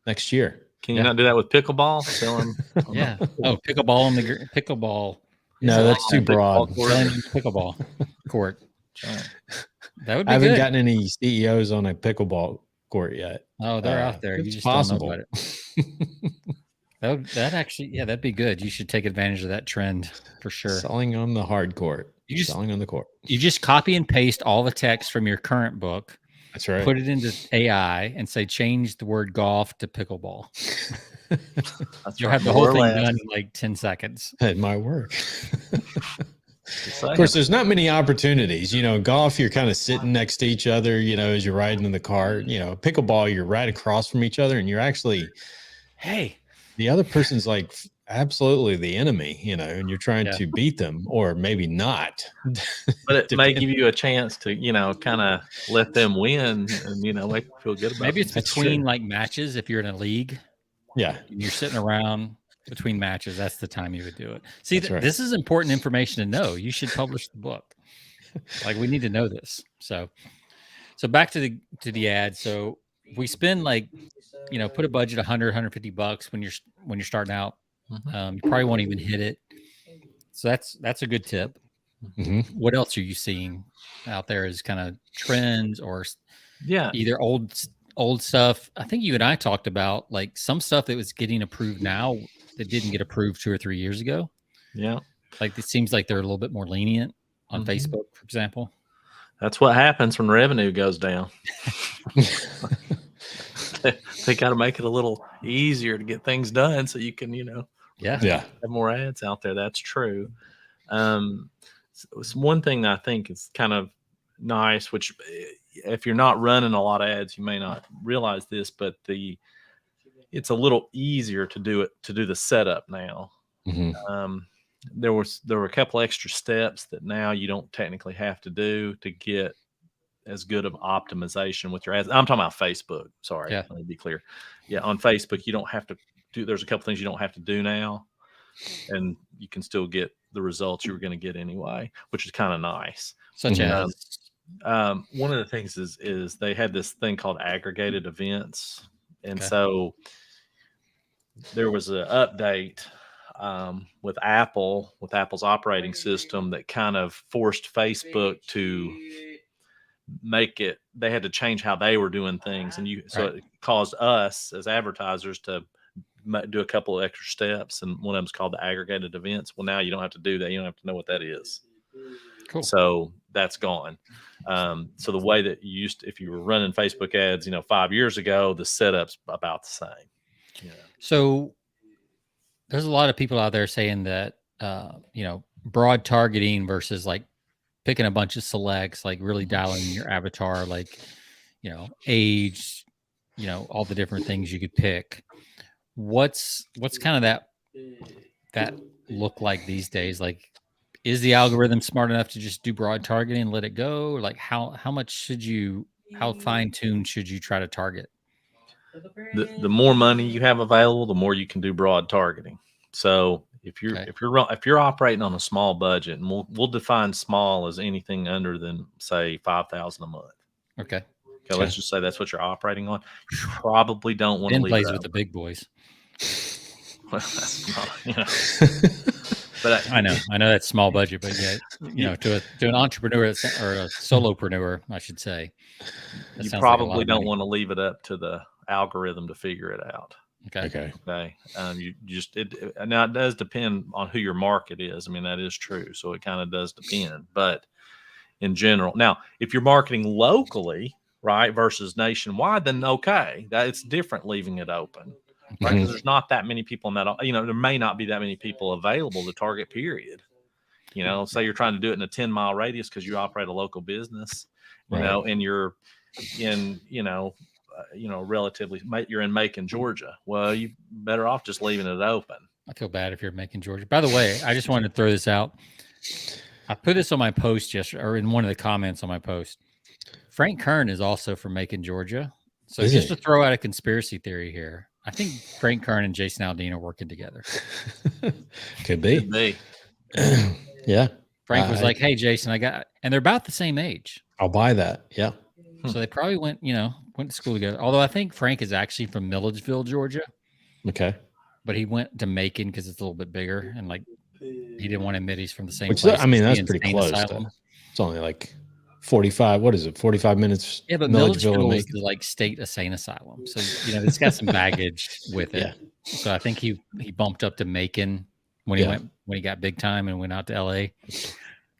next year. Can you not do that with pickleball? Selling? Yeah. Oh, pickleball on the pickleball. No, that's too broad. Selling on the pickleball court. That would be I haven't good. gotten any CEOs on a pickleball court yet. Oh, they're out there. You just possible. don't know about it. That actually, that'd be good. You should take advantage of that trend for sure. Selling on the hard court. Selling on the court. You just copy and paste all the text from your current book. That's right. Put it into AI and say, change the word golf to pickleball. You'll have the whole thing done in like 10 seconds. It might work. Of course, there's not many opportunities. Golf, you're kind of sitting next to each other, as you're riding in the cart. Pickleball, you're right across from each other, and you're actually, the other person's like absolutely the enemy, and you're trying to beat them, or maybe not. But it may give you a chance to, kind of let them win and, make them feel good about it. Maybe it's between like matches if you're in a league. Yeah. You're sitting around between matches. That's the time you would do it. See, this is important information to know. You should publish the book. Like, we need to know this. So back to the ad. So we spend like, put a budget $100-$150 when you're starting out. You probably won't even hit it. So that's a good tip. What else are you seeing out there as kind of trends or either old stuff? I think you and I talked about like some stuff that was getting approved now that didn't get approved 2 or 3 years ago. Yeah. Like it seems like they're a little bit more lenient on Facebook, for example. That's what happens when revenue goes down. They got to make it a little easier to get things done so you can, have more ads out there. That's true. One thing that I think is kind of nice, which if you're not running a lot of ads, you may not realize this, but it's a little easier to do the setup now. There were a couple extra steps that now you don't technically have to do to get as good of optimization with your ads. I'm talking about Facebook. Sorry, let me be clear. Yeah, on Facebook, you don't have to do. There's a couple things you don't have to do now, and you can still get the results you were going to get anyway, which is kind of nice. Such as one of the things is they had this thing called aggregated events, and so there was an update with Apple's operating system that kind of forced Facebook to make it. They had to change how they were doing things, and it caused us as advertisers to do a couple of extra steps, and one of them's called the aggregated events. Well, now you don't have to do that. You don't have to know what that is. Cool. So that's gone. So the way that you if you were running Facebook ads, 5 years ago, the setup's about the same. So there's a lot of people out there saying that, broad targeting versus like picking a bunch of selects, like really dialing in your avatar, like, age, all the different things you could pick. What's kind of that look like these days? Like, is the algorithm smart enough to just do broad targeting and let it go? Or like how fine-tuned should you try to target? The more money you have available, the more you can do broad targeting. So if you're operating on a small budget, and we'll define small as anything under than say $5,000 a month. Okay. Okay, let's just say that's what you're operating on. You probably don't want to Ben leave plays it with the big boys. well, that's not, but I know that's small budget, but yet, to an entrepreneur or a solopreneur, I should say, you probably don't want to leave it up to the algorithm to figure it out. Okay. You just now it does depend on who your market is. I mean, that is true. So it kind of does depend, but in general, now if you're marketing locally, right, versus nationwide, then okay, it's different leaving it open, right? Because there's not that many people in that. There may not be that many people available to target. Period. Say you're trying to do it in a 10-mile radius because you operate a local business, and you're in, relatively, you're in Macon, Georgia. Well, you better off just leaving it open. I feel bad if you're Macon, Georgia. By the way, I just wanted to throw this out. I put this on my post yesterday, or in one of the comments on my post. Frank Kern is also from Macon, Georgia. So just to throw out a conspiracy theory here, I think Frank Kern and Jason Aldean are working together. Could be. Yeah. Frank was like, "Hey, Jason, and they're about the same age. I'll buy that." Yeah. So they probably went to school together. Although I think Frank is actually from Milledgeville, Georgia. Okay. But he went to Macon because it's a little bit bigger, and he didn't want to admit he's from the same place. That's pretty close. It's only like 45. What is it? 45 minutes. Yeah, but Milledgeville is the state insane asylum. So it's got some baggage with it. Yeah. So I think he bumped up to Macon when he got big time and went out to LA,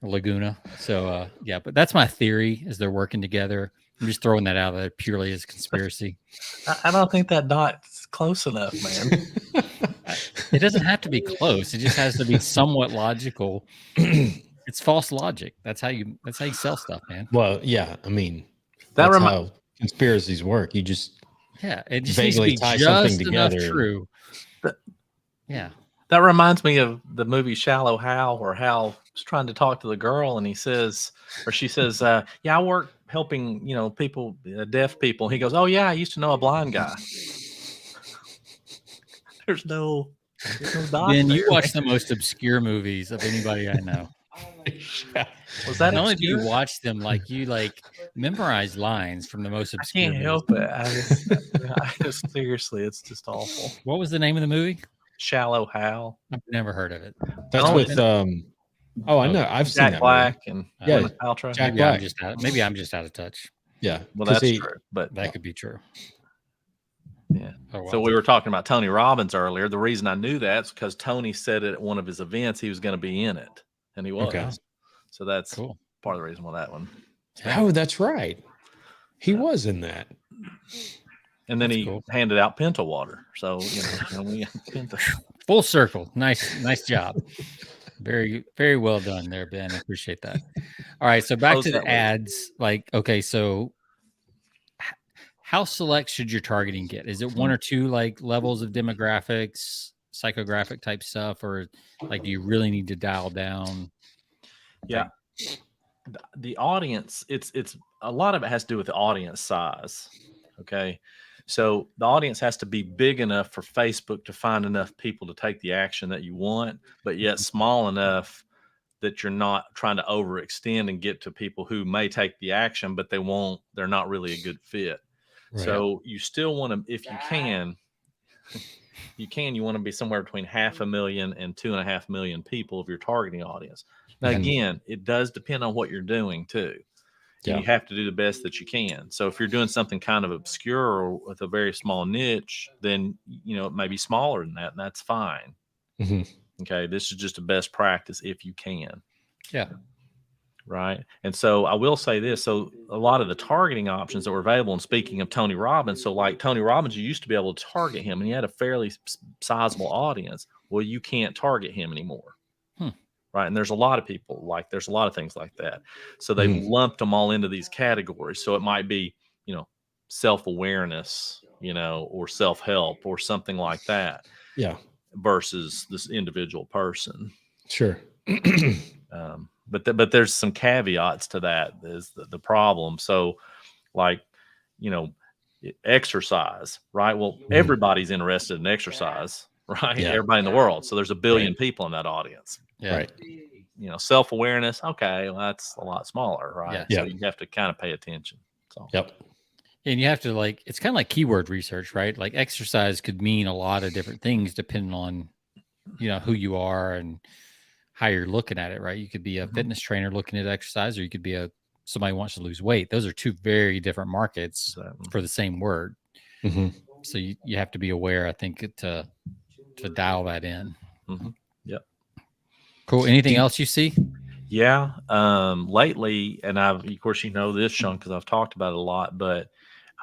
Laguna. So but that's my theory, is they're working together. I'm just throwing that out there purely as conspiracy. I don't think that dot's close enough, man. It doesn't have to be close. It just has to be somewhat logical. It's false logic. That's how you sell stuff, man. Well, yeah. I mean, that's how conspiracies work. You just it just vaguely needs to be tie something enough together. True. Yeah. That reminds me of the movie Shallow Hal, where Hal is trying to talk to the girl, and she says, I work helping, people, deaf people. He goes, "Oh yeah, I used to know a blind guy." There's no dot. Then you watch the most obscure movies of anybody I know. Was that not only do you watch them, you memorize lines from the most obscure? I can't help it. I just seriously, it's just awful. What was the name of the movie? Shallow Hal. I've never heard of it. That's with I know. I've seen Jack Black and Paltrow. Jack Black. Maybe I'm just out of touch. Yeah, well, that's true, but that could be true. Yeah. So we were talking about Tony Robbins earlier. The reason I knew that's because Tony said at one of his events he was going to be in it, and he was. Okay. So that's cool. Part of the reason why that one. Oh, that's right. He was in that. And then he handed out Pinta water. So full circle. Nice job. Very, very well done there, Ben. I appreciate that. All right. So back to the ads. So how select should your targeting get? Is it one or two levels of demographics, psychographic type stuff, or do you really need to dial down? Yeah. The audience, it's a lot of it has to do with the audience size. Okay. So the audience has to be big enough for Facebook to find enough people to take the action that you want, but yet small enough that you're not trying to overextend and get to people who may take the action, but they're not really a good fit. Right. So you still want to, if you can, you want to be somewhere between 500,000 and 2.5 million people of your targeting audience. Now, again, it does depend on what you're doing too. Yeah. You have to do the best that you can. So if you're doing something kind of obscure or with a very small niche, then, it may be smaller than that, and that's fine. Mm-hmm. Okay. This is just a best practice if you can. Yeah. Right. And so I will say this. So a lot of the targeting options that were available, and speaking of Tony Robbins, so Tony Robbins, you used to be able to target him and he had a fairly sizable audience. Well, you can't target him anymore. Right. And there's a lot of people there's a lot of things like that. So they've lumped them all into these categories. So it might be, self-awareness, or self-help or something like that. Yeah. Versus this individual person. Sure. But there's some caveats to that is the problem. So exercise, right? Well, everybody's interested in exercise, right? Yeah. Everybody in the world. So there's 1 billion people in that audience. Yeah. Right. Self-awareness. Okay. Well, that's a lot smaller, right? Yeah. So you have to kind of pay attention. So. Yep. And you have to like, it's kind of like keyword research, right? Like exercise could mean a lot of different things depending on, who you are and how you're looking at it, right? You could be a fitness trainer looking at exercise, or you could be somebody who wants to lose weight. Those are two very different markets for the same word. So you have to be aware, I think, to dial that in. Yep. Cool. Anything else you see? Yeah. Lately, and of course, this, Sean, because I've talked about it a lot, but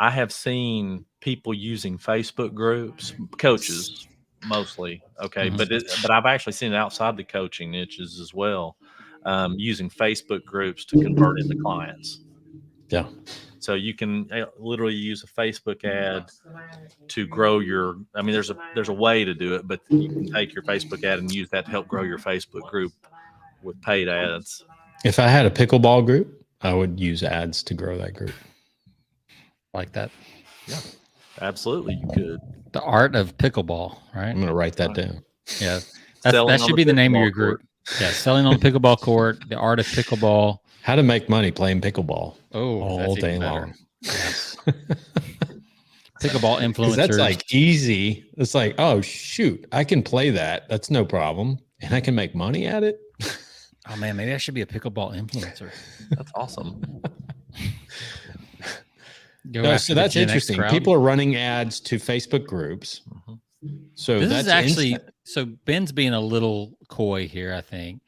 I have seen people using Facebook groups, coaches mostly. Okay. But I've actually seen it outside the coaching niches as well, using Facebook groups to convert into clients. Yeah. So you can literally use a Facebook ad to grow your. I mean, there's a way to do it, but you can take your Facebook ad and use that to help grow your Facebook group with paid ads. If I had a pickleball group, I would use ads to grow that group. Like that. Yeah, absolutely. You could. The art of pickleball, right? I'm going to write that down. Yeah. That should be the name of your group. Yeah. Selling on the pickleball court, the art of pickleball. How to make money playing pickleball. Oh, all day long. Yes. Pickleball influencers. That's like easy. It's like, oh shoot, I can play that. That's no problem. And I can make money at it. Oh man, maybe I should be a pickleball influencer. That's awesome. No, so that's interesting. People are running ads to Facebook groups. So this that's is actually so Ben's being a little coy here, I think.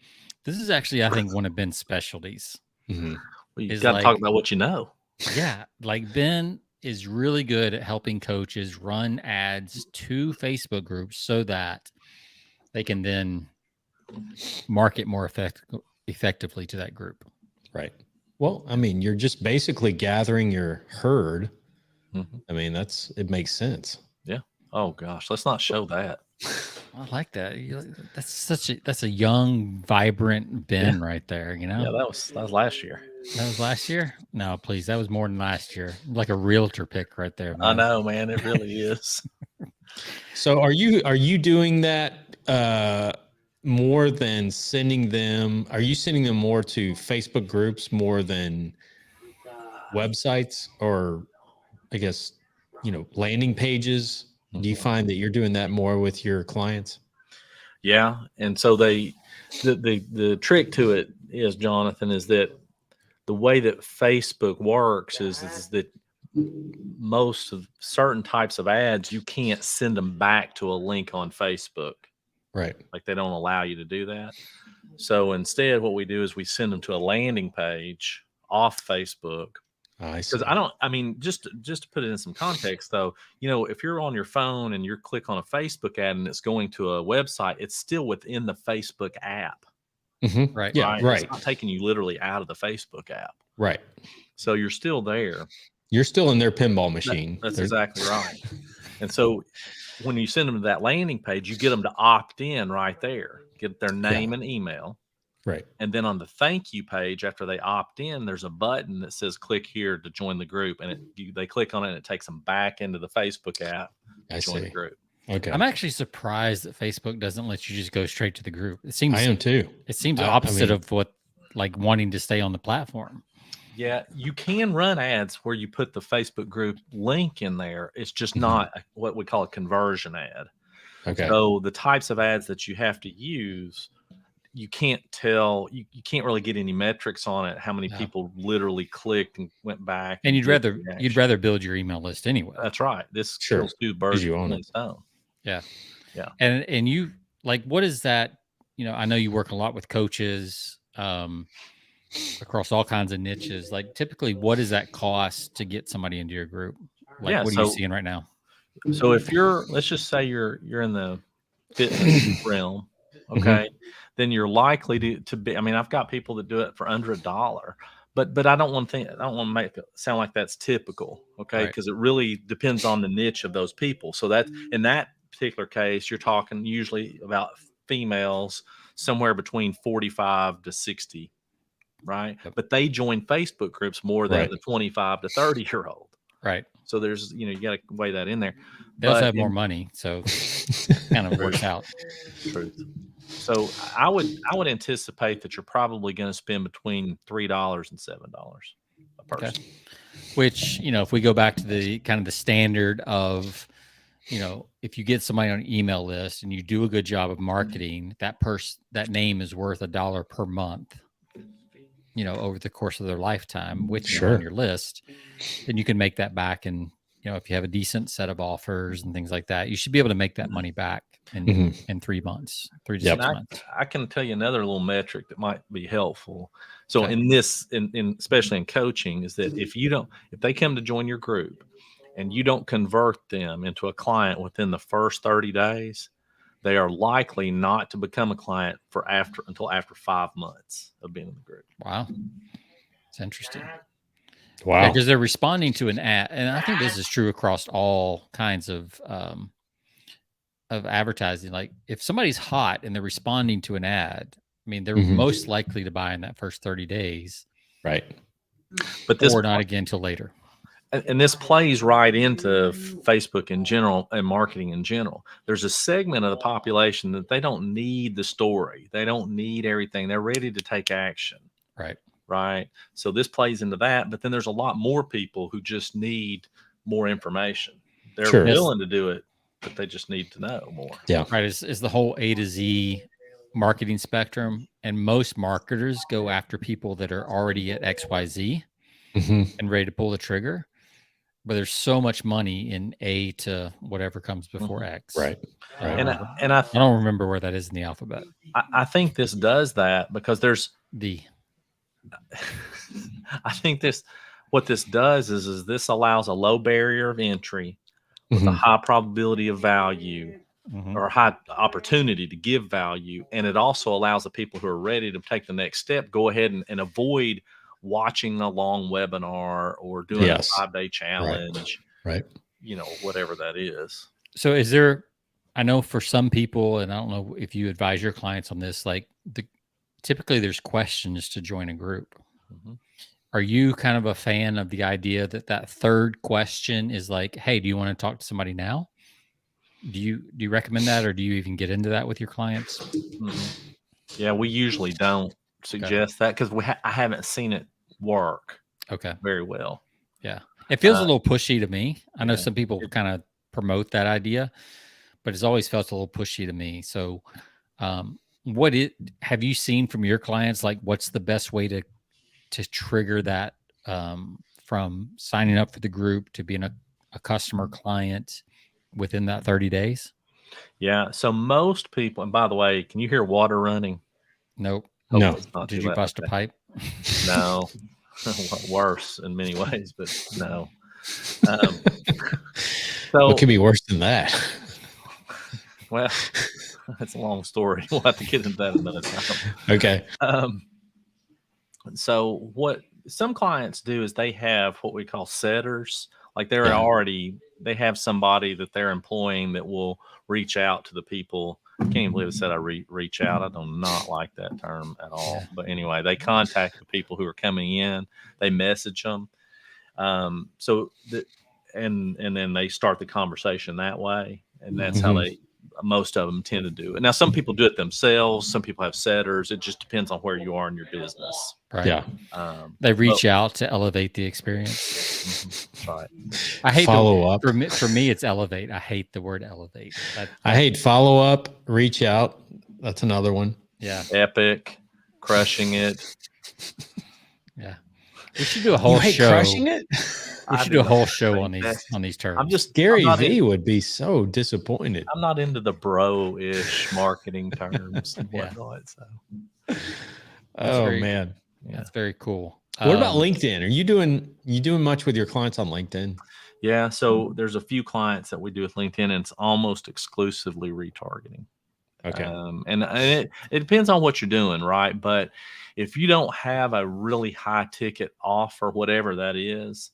This is actually, I think, one of Ben's specialties. Well, you got to talk about what you know. Yeah, like Ben is really good at helping coaches run ads to Facebook groups so that they can then market more effectively to that group. Right. Well, I mean, you're just basically gathering your herd. I mean, it makes sense. Yeah. Oh gosh, let's not show that. I like that. That's a young, vibrant Ben right there. Yeah, that was last year. That was last year? No, please. That was more than last year. Like a realtor pick right there. Man. I know, man. It really is. So are you doing that more than sending them? Are you sending them more to Facebook groups more than websites, or I guess, landing pages? Do you find that you're doing that more with your clients? Yeah. And so the trick to it is, Jonathan, is that the way that Facebook works is that most of certain types of ads, you can't send them back to a link on Facebook. Right. Like they don't allow you to do that. So instead, what we do is we send them to a landing page off Facebook. Because just to put it in some context, though, if you're on your phone and you click on a Facebook ad and it's going to a website, it's still within the Facebook app. Right. Yeah. Right. It's not taking you literally out of the Facebook app. Right. So you're still there. You're still in their pinball machine. That's exactly right. And so when you send them to that landing page, you get them to opt in right there, get their name and email. Right. And then on the thank you page, after they opt in, there's a button that says click here to join the group. And they click on it and it takes them back into the Facebook app to join the group. Okay. I'm actually surprised that Facebook doesn't let you just go straight to the group. I am too. It seems opposite of what, like, wanting to stay on the platform. Yeah, you can run ads where you put the Facebook group link in there. It's just not what we call a conversion ad. Okay. So the types of ads that you have to use, you can't tell, you can't really get any metrics on it, how many people literally clicked and went back. And you'd rather build your email list anyway. That's right. This kills two birds with one stone. Yeah. Yeah. And you, like, what is that? I know you work a lot with coaches across all kinds of niches. Like, typically, what does that cost to get somebody into your group? Like, what are you seeing right now? So if let's just say you're in the fitness realm, okay, then you're likely to be. I mean, I've got people that do it for under $1, but I don't want to make it sound like that's typical, okay? Because it really depends on the niche of those people. So that in that particular case, you're talking usually about females somewhere between 45 to 60, right? But they join Facebook groups more than the 25 to 30-year-old. Right. So there's, you got to weigh that in there. They also have more money, so kind of works out. Truth. So I would anticipate that you're probably going to spend between $3 and $7 a person. Which, if we go back to the kind of the standard of, if you get somebody on an email list and you do a good job of marketing, that name is worth $1 per month, over the course of their lifetime with you on your list, then you can make that back. And, if you have a decent set of offers and things like that, you should be able to make that money back in 3 months, 3 to 6 months. I can tell you another little metric that might be helpful. So in this, especially in coaching, is that if they come to join your group and you don't convert them into a client within the first 30 days, they are likely not to become a client until after 5 months of being in the group. Wow. It's interesting. Wow. Because they're responding to an ad. And I think this is true across all kinds of advertising. Like if somebody's hot and they're responding to an ad, I mean, they're most likely to buy in that first 30 days. Right. But this or not again till later. And this plays right into Facebook in general and marketing in general. There's a segment of the population that they don't need the story. They don't need everything. They're ready to take action. Right. So this plays into that. But then there's a lot more people who just need more information. They're willing to do it, but they just need to know more. Yeah. Right. Is the whole A to Z marketing spectrum. And most marketers go after people that are already at XYZ and ready to pull the trigger. But there's so much money in A to whatever comes before X. Right. And I don't remember where that is in the alphabet. I think this does that because there's I think what this does is this allows a low barrier of entry with a high probability of value or high opportunity to give value. And it also allows the people who are ready to take the next step, go ahead and avoid watching a long webinar or doing a 5-day challenge, right? Whatever that is. So I know for some people, and I don't know if you advise your clients on this, like typically there's questions to join a group. Are you kind of a fan of the idea that third question is like, hey, do you want to talk to somebody now? Do you recommend that, or do you even get into that with your clients? Yeah, we usually don't suggest that because I haven't seen it work very well. Yeah, it feels a little pushy to me. I know some people kind of promote that idea, but it's always felt a little pushy to me. So have you seen from your clients, like what's the best way to trigger that from signing up for the group to being a customer client within that 30 days? Yeah. So most people, and by the way, can you hear water running? Nope. No. Did you bust a pipe? No. Worse in many ways, but no. So what could be worse than that? Well, that's a long story. We'll have to get into that another time. Okay. So what some clients do is they have what we call setters. Like they have somebody that they're employing that will reach out to the people. I can't even believe I said reach out. I do not like that term at all. But anyway, they contact the people who are coming in. They message them. And then they start the conversation that way. And that's how most of them tend to do it. Now, some people do it themselves. Some people have setters. It just depends on where you are in your business. Right. Yeah. They reach out to elevate the experience. That's right. I hate follow up. For me, it's elevate. I hate the word elevate. I hate follow up, reach out. That's another one. Yeah. Epic, crushing it. Yeah. We should do a whole show. Crushing it? We should do a whole show on these terms. Gary V would be so disappointed. I'm not into the bro-ish marketing terms and whatnot. So. Man. Yeah. That's very cool. What about LinkedIn? Are you doing much with your clients on LinkedIn? Yeah. So there's a few clients that we do with LinkedIn, and it's almost exclusively retargeting. Okay. And it depends on what you're doing, right? But if you don't have a really high ticket offer, whatever that is,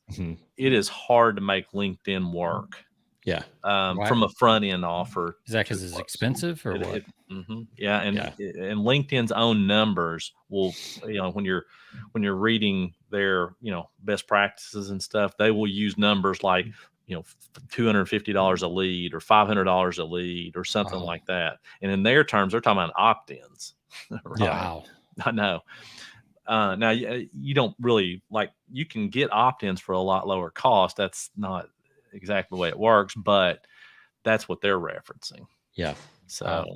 it is hard to make LinkedIn work. Yeah. From a front end offer. Is that because it's expensive or what? Yeah. And LinkedIn's own numbers will, when you're reading their, best practices and stuff, they will use numbers like, $250 a lead or $500 a lead or something like that. And in their terms, they're talking about opt-ins. Right? Wow. I know. Now you don't really you can get opt-ins for a lot lower cost. That's not exactly the way it works, but that's what they're referencing. Yeah. So,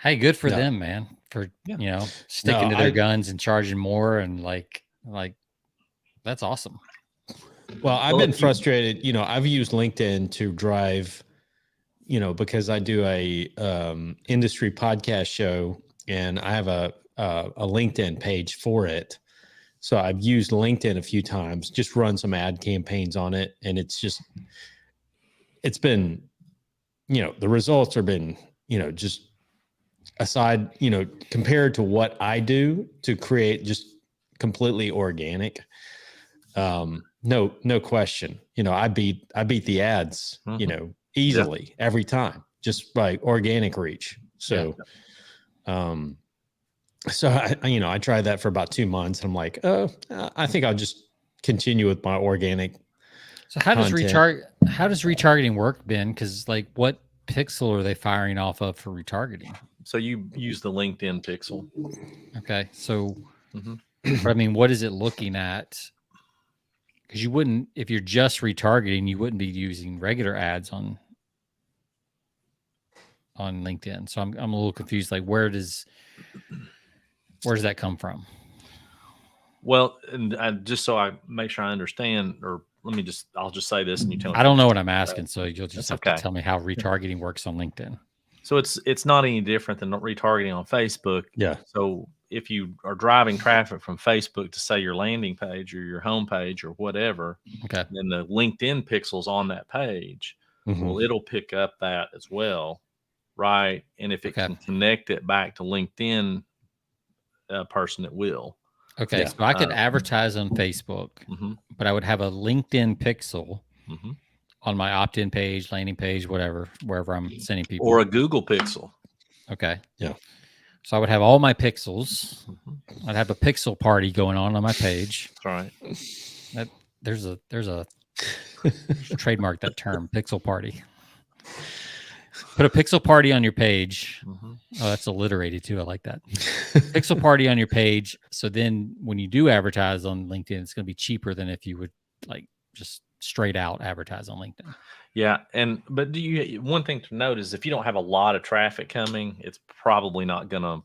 hey, good for Yeah. them, man, for, Yeah. sticking to their guns and charging more. And like, that's awesome. Well, I've been frustrated. I've used LinkedIn to drive, because I do a industry podcast show, and I have a LinkedIn page for it. So I've used LinkedIn a few times, just run some ad campaigns on it, and it's been, the results have been, just aside, compared to what I do to create just completely organic. No question. I beat the ads, easily every time, just by organic reach. So, so I tried that for about 2 months. I'm like, oh, I think I'll just continue with my organic. So how does retargeting work, Ben? Because what pixel are they firing off of for retargeting? So you use the LinkedIn pixel. Okay. So, but I mean, what is it looking at? Because you wouldn't, if you're just retargeting, you wouldn't be using regular ads on LinkedIn. So I'm a little confused. Like, where does that come from? Well, and just so I make sure I understand, or I'll just say this and you tell me. I don't know what I'm asking, so you'll just have to tell me how retargeting works on LinkedIn. So it's not any different than retargeting on Facebook. Yeah. So if you are driving traffic from Facebook to, say, your landing page or your home page or whatever, then the LinkedIn pixels on that page, well, it'll pick up that as well, right? And if it can connect it back to LinkedIn person, it will. Okay, so I could advertise on Facebook, but I would have a LinkedIn pixel on my opt-in page, landing page, whatever, wherever I'm sending people. Or a Google pixel. Okay. Yeah. So I would have all my pixels. I'd have a pixel party going on my page. That's right. There's a trademark that term, pixel party. Put a pixel party on your page. Oh, that's alliterated too. I like that. Pixel party on your page. So then when you do advertise on LinkedIn, it's going to be cheaper than if you would just straight out advertise on LinkedIn. Yeah. But one thing to note is if you don't have a lot of traffic coming, it's probably not going to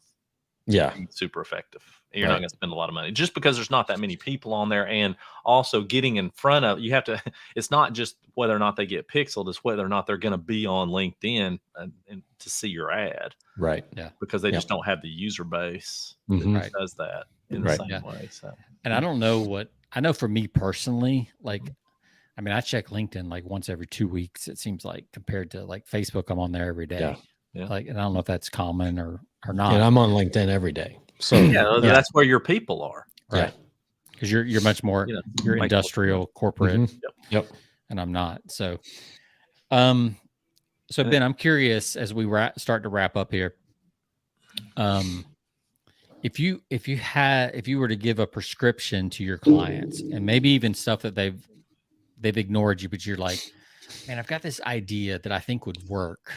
be super effective. You're not going to spend a lot of money just because there's not that many people on there. And also getting in front of, you have to, it's not just whether or not they get pixeled, it's whether or not they're going to be on LinkedIn and to see your ad. Right. Yeah. Because they just don't have the user base that does that in the same way. So, and I don't know I know for me personally, I mean, I check LinkedIn once every 2 weeks, it seems like, compared to Facebook, I'm on there every day. Yeah. And I don't know if that's common or not. And I'm on LinkedIn every day. So that's where your people are. Right. Because you're much more, you're industrial, corporate. Yep. And I'm not. So, Ben, I'm curious as we start to wrap up here. If you were to give a prescription to your clients, and maybe even stuff that they've ignored you, but you're like, man, I've got this idea that I think would work,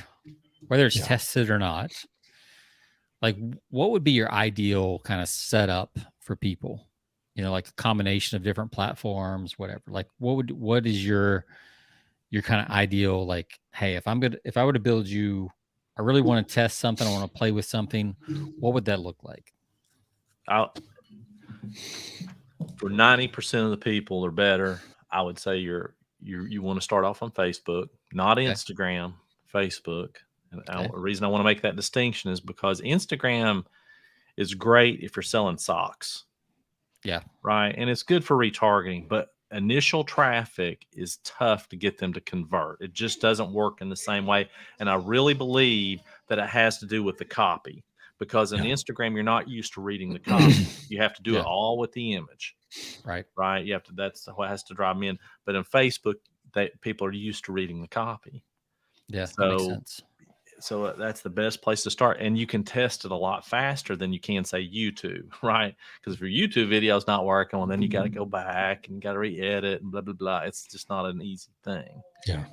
whether it's tested or not. What would be your ideal kind of setup for people? A combination of different platforms, whatever. What is your kind of ideal? Hey, if I were to build you, I really want to test something, I want to play with something. What would that look like? For 90% of the people or better, I would say you want to start off on Facebook, not Instagram, Facebook. And the reason I want to make that distinction is because Instagram is great if you're selling socks. Yeah. Right. And it's good for retargeting, but initial traffic is tough to get them to convert. It just doesn't work in the same way. And I really believe that it has to do with the copy, because in Instagram, you're not used to reading the copy. You have to do it all with the image. Right. Right. That's what has to drive me in. But in Facebook, people are used to reading the copy. Yeah. That makes sense. So that's the best place to start. And you can test it a lot faster than you can, say, YouTube, right? Because if your YouTube video is not working, well, then you got to go back and you got to re-edit and blah, blah, blah. It's just not an easy thing. Yeah.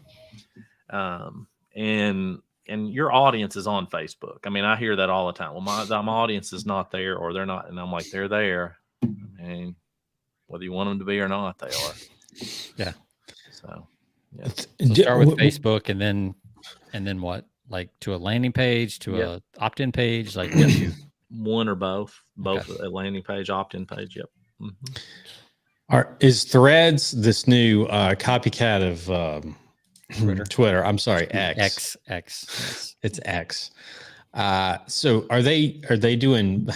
And and your audience is on Facebook. I mean, I hear that all the time. Well, my audience is not there, or they're not, and I'm like, they're there. I mean, whether you want them to be or not, they are. Yeah. So, yeah. So start with Facebook, and then what? Like to a landing page, to a opt-in page, like what do you? One or both a landing page, opt-in page. Yep. Is Threads this new copycat of Twitter? I'm sorry, X. Yes. It's X. So are they doing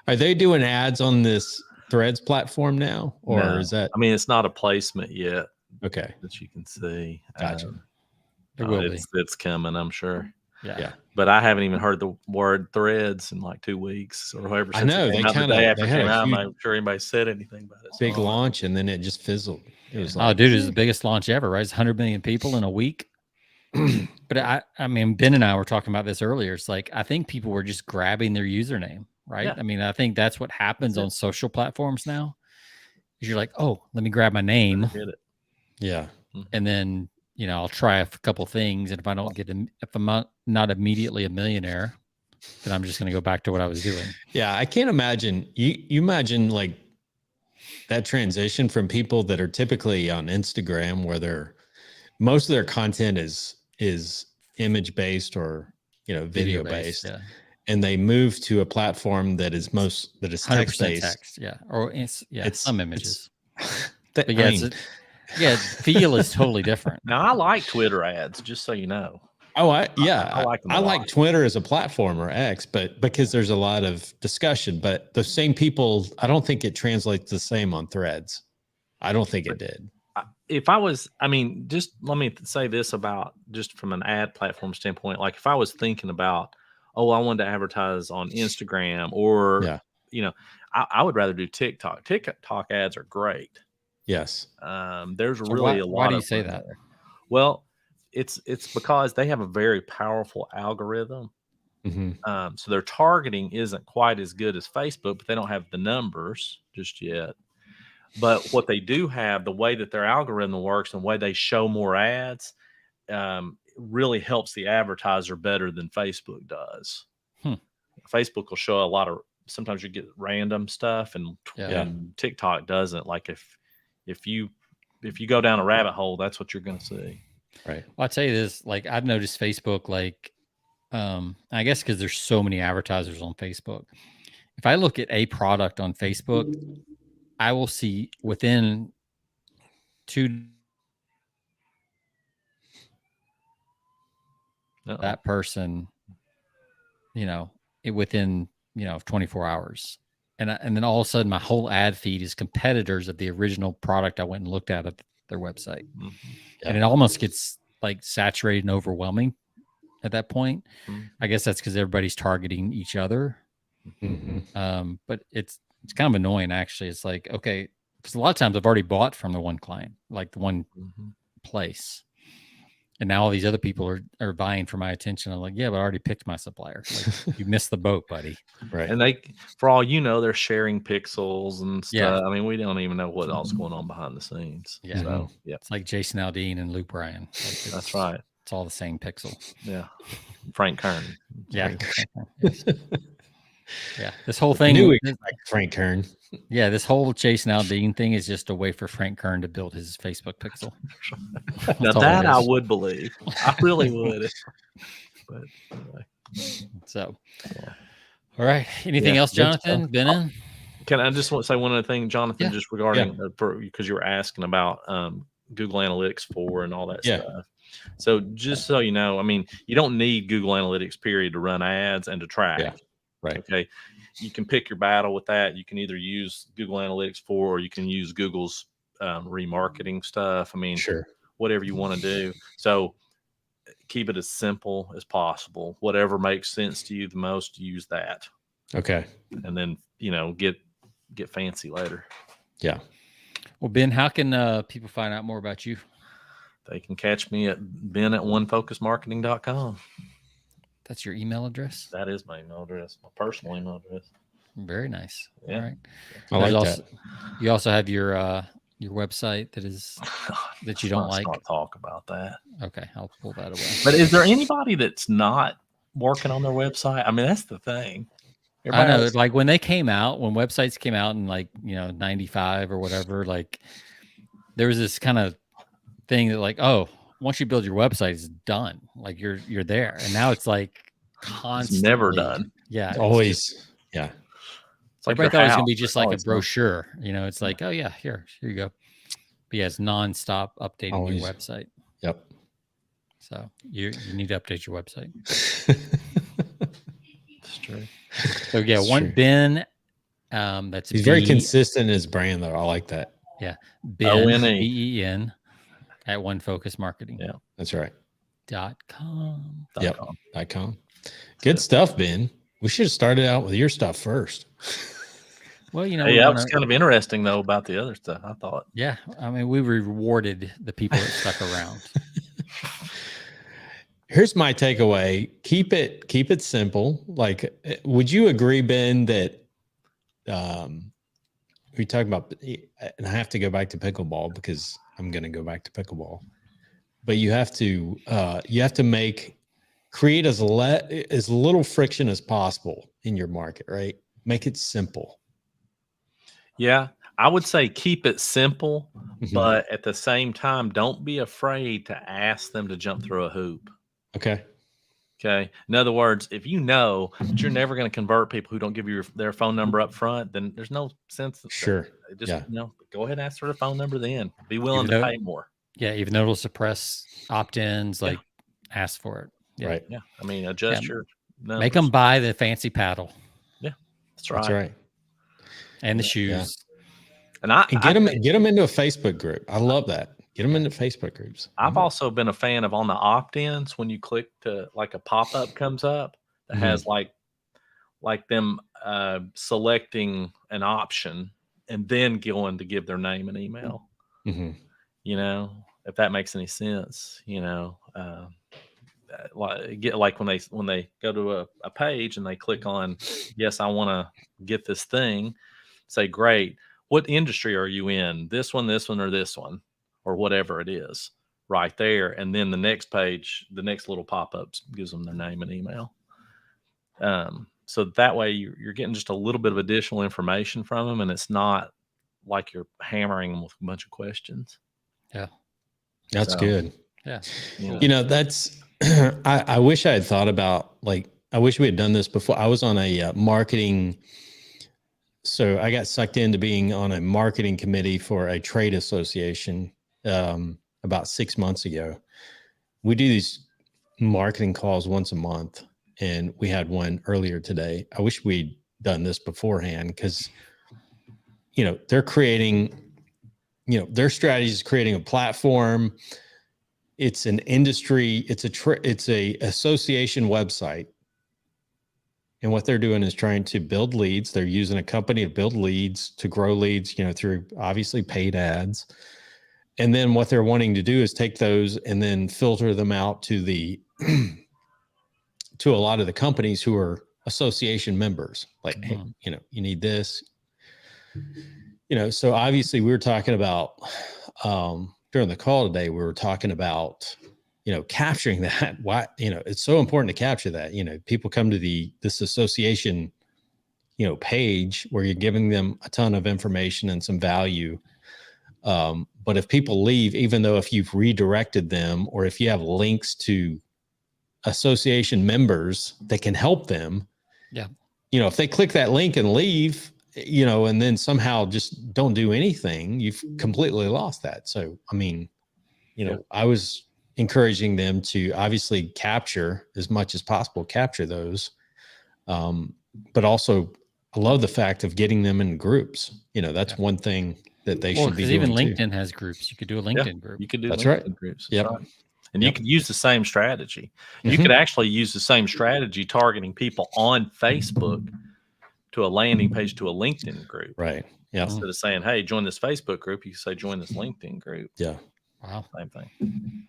are they doing ads on this Threads platform now, or No. is that? I mean, it's not a placement yet. Okay, that you can see. Gotcha. There will be. It's coming, I'm sure. Yeah. But I haven't even heard the word Threads in like 2 weeks or whatever. I know the day after it came out. I'm not sure anybody said anything about it. Big launch, and then it just fizzled. It was like, dude, it's the biggest launch ever, right? It's 100 million people in a week. But I mean, Ben and I were talking about this earlier. It's like, I think people were just grabbing their username, right? Yeah. I mean, I think that's what happens on social platforms now. Is you're like, oh, let me grab my name. Yeah. And then, I'll try a couple things. And if I don't get, if I'm not immediately a millionaire, then I'm just going to go back to what I was doing. Yeah. I can't imagine you imagine like that transition from people that are typically on Instagram where most of their content is image based or, video based. Yeah. And they move to a platform that is text based. Text, yeah. Or it's some images. But feel is totally different. Now I like Twitter ads, just so you know. Oh, I like them. I like Twitter as a platform, or X, but because there's a lot of discussion. But the same people, I don't think it translates the same on Threads. I don't think it did. If I was, I mean, just let me say this about just from an ad platform standpoint. Like if I was thinking about, I wanted to advertise on Instagram or, I would rather do TikTok. TikTok ads are great. Yes. There's really a lot. Why do you say that? There. Well, it's because they have a very powerful algorithm. Mm-hmm. So their targeting isn't quite as good as Facebook, but they don't have the numbers just yet. But what they do have, the way that their algorithm works and the way they show more ads, really helps the advertiser better than Facebook does. Facebook will show a lot of, sometimes you get random stuff and TikTok doesn't. Like if you go down a rabbit hole, that's what you're going to see. Right. Well, I'll tell you this, like I've noticed Facebook, like, I guess because there's so many advertisers on Facebook. If I look at a product on Facebook, I will see within that person, within 24 hours. And then all of a sudden my whole ad feed is competitors of the original product I went and looked at their website. Mm-hmm. Yeah. And it almost gets like saturated and overwhelming at that point. Mm-hmm. I guess that's because everybody's targeting each other. Mm-hmm. But it's kind of annoying actually. It's like, okay, because a lot of times I've already bought from the one client, like the one place. And now all these other people are vying for my attention. I'm like, yeah, but I already picked my supplier. Like, you missed the boat, buddy. Right. And they, for all you know, they're sharing pixels and stuff. Yeah. I mean, we don't even know what else going on behind the scenes. Yeah. So, It's like Jason Aldean and Luke Bryan. Like that's right. It's all the same pixel. Yeah. Frank Kern. Yeah. Yes. Yeah. This whole thing. Frank Kern. Yeah. This whole Jason Aldean thing is just a way for Frank Kern to build his Facebook pixel. Now that I would believe. I really would. But anyway. So, all right. Anything else, Jonathan? Been? Can I just want to say one other thing, Jonathan, just regarding because you were asking about Google Analytics 4 and all that stuff. So just so you know, I mean, you don't need Google Analytics period to run ads and to track. Yeah. Right. Okay. You can pick your battle with that. You can either use Google Analytics 4 or you can use Google's remarketing stuff. I mean, whatever you want to do. So keep it as simple as possible. Whatever makes sense to you the most, use that. Okay. And then, get fancy later. Yeah. Well, Ben, how can people find out more about you? They can catch me at ben@onefocusmarketing.com. That's your email address? That is my email address, my personal email address. Very nice. Yeah. All right. I like that. You also have your your website that you don't like? Let's not talk about that. Okay, I'll pull that away. But is there anybody that's not working on their website? I mean, that's the thing. I know, else- like when websites came out in like 95 or whatever, like there was this kind of thing that like, oh, once you build your website, it's done. Like you're there, and now it's like constantly, It's never done. Yeah, it's Always. Yeah. It's like everybody your thought it was house. gonna be just It's like a always done. brochure. It's like, oh yeah, here you go. But yeah, it's nonstop updating Always. your website. Yep. So you need to update your website. It's true. So yeah, It's one true. Ben. That's He's very B- consistent in his brand, though. I like that. Yeah, Ben O-N-E. BEN at OneFocusMarketing. Yeah. That's right. .com. Yep. .com. Good stuff, Ben. We should have started out with your stuff first. Well, Hey, we that wanna- was kind of interesting though about the other stuff. I thought. yeah. I mean, we rewarded the people that stuck around. Here's my takeaway. Keep it simple. Like, would you agree, Ben, that we talk about, and I have to go back to pickleball because I'm going to go back to pickleball, but you have to create as little friction as possible in your market, right? Make it simple. Yeah, I would say keep it simple, Mhm. but at the same time, don't be afraid to ask them to jump through a hoop. Okay. Okay. In other words, if you know that you're never going to convert people who don't give you their phone number up front, then there's no sense. Sure. Just Yeah. go ahead and ask for the phone number. Then be willing Even to though- pay more. Yeah, even though it'll suppress opt-ins, Yeah. like ask for it. Yeah. Right. Yeah. I mean, adjust Yeah. your numbers. Make them buy the fancy paddle That's right. That's right. and the shoes. Yeah. And I And get them into a Facebook group. I love that. Get them into Facebook groups. I've also been a fan of on the opt-ins when you click to like a pop-up comes up that Mhm. has like them selecting an option and then going to give their name and email. Mhm. If that makes any sense, like when they go to a page and they click on, yes, I want to get this thing, say, great. What industry are you in? This one, or this one, or whatever it is right there. And then the next page, the next little pop-ups gives them their name and email. So that way you're getting just a little bit of additional information from them. And it's not like you're hammering them with a bunch of questions. Yeah. That's So, good. Yeah. That's, I wish I had thought about, I wish we had done this before. I was on a marketing. So I got sucked into being on a marketing committee for a trade association about 6 months ago. We do these marketing calls once a month, and we had one earlier today. I wish we'd done this beforehand because, they're creating, their strategy is creating a platform. It's an industry. It's a association website. And what they're doing is trying to build leads. They're using a company to build leads, to grow leads, through obviously paid ads. And then what they're wanting to do is take those and then filter them out to to a lot of the companies who are association members. Like, hey, you need this. So obviously we were talking about during the call today, we were talking about capturing that. Why, it's so important to capture that. People come to this association, page where you're giving them a ton of information and some value. But if people leave, even though if you've redirected them or if you have links to association members that can help them, if they click that link and leave, and then somehow just don't do anything, you've completely lost that. So, I mean, I was encouraging them to obviously capture as much as possible, capture those. But also I love the fact of getting them in groups. That's one thing that they should be doing. Even LinkedIn LinkedIn has groups. You could do a LinkedIn group. You could do That's LinkedIn right. groups. Yep. Right. And you could use the same strategy. You could actually use the same strategy targeting people on Facebook to a landing page to a LinkedIn group. Right. Yeah. Instead of saying, hey, join this Facebook group, you can say join this LinkedIn group. Yeah. Wow. Same thing.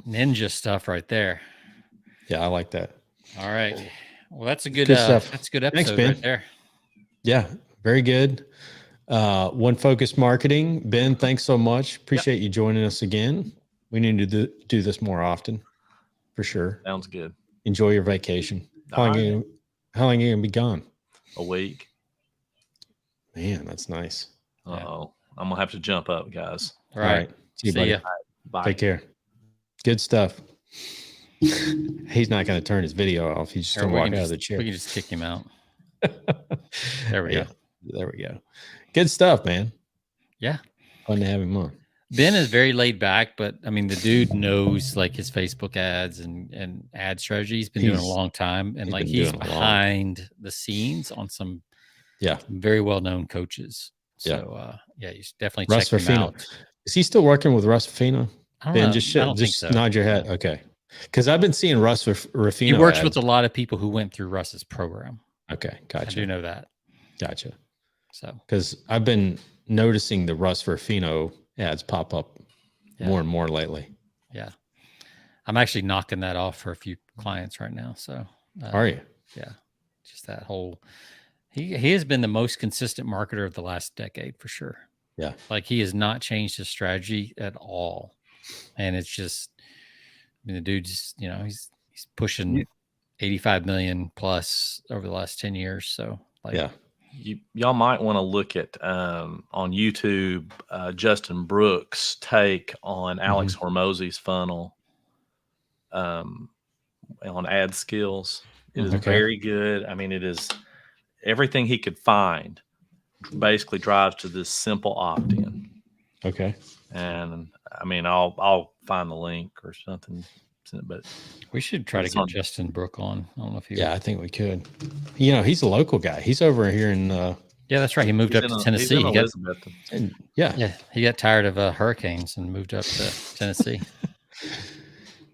Ninja stuff right there. Yeah. I like that. All right. Well, that's a good Good stuff. That's a good episode. Thanks, Ben. Right there. Yeah. Very good. One Focus Marketing. Ben, thanks so much. Appreciate you joining us again. We need to do this more often, for sure. Sounds good. Enjoy your vacation. How All long right. are you going to be gone? A week. Man, that's nice. Uh-oh. I'm going to have to jump up, guys. All right. See you, See buddy. ya. Bye. Take care. Good stuff. He's not going to turn his video off. He's just Or going to we walk can out of the just- chair. We can just kick him out. There we go. There we go. Good stuff, man. Yeah. Fun to have him on. Ben is very laid back, but I mean, the dude knows like his Facebook ads and ad strategy. He's been doing it a long time, and like been he's doing it a long- behind the scenes on some Yeah. very well known coaches. Yeah. So you should definitely Russ check him Ruffino. out. Is he still working with Russ Ruffino? I don't Ben, know. just I don't think so. nod your head. Okay. Because I've been seeing Russ Ruffino. He works ads. with a lot of people who went through Russ's program. Okay. I Gotcha. do know that. Gotcha. So Because I've been noticing the Russ Ruffino ads pop up more and more lately. yeah, I'm actually knocking that off for a few clients right now. So Are you? yeah, just that whole. He has been the most consistent marketer of the last decade for sure. Yeah. Like he has not changed his strategy at all, and it's just, I mean, the dude's he's pushing 85 million plus over the last 10 years. So like, Yeah. Y'all might want to look at on YouTube Justin Brooks' take on Alex Hormozzi's funnel on ad skills. It is very good. I mean, it is everything he could find basically drives to this simple opt-in. Okay. And I mean, I'll find the link or something, but we should try to It's get on- Justin Brook on. I don't know if he. Yeah, I think we could. He's a local guy. He's over here in Yeah, that's right. He moved he's up to in Tennessee. He got, Elizabeth. yeah. he got tired of hurricanes and moved up to Tennessee.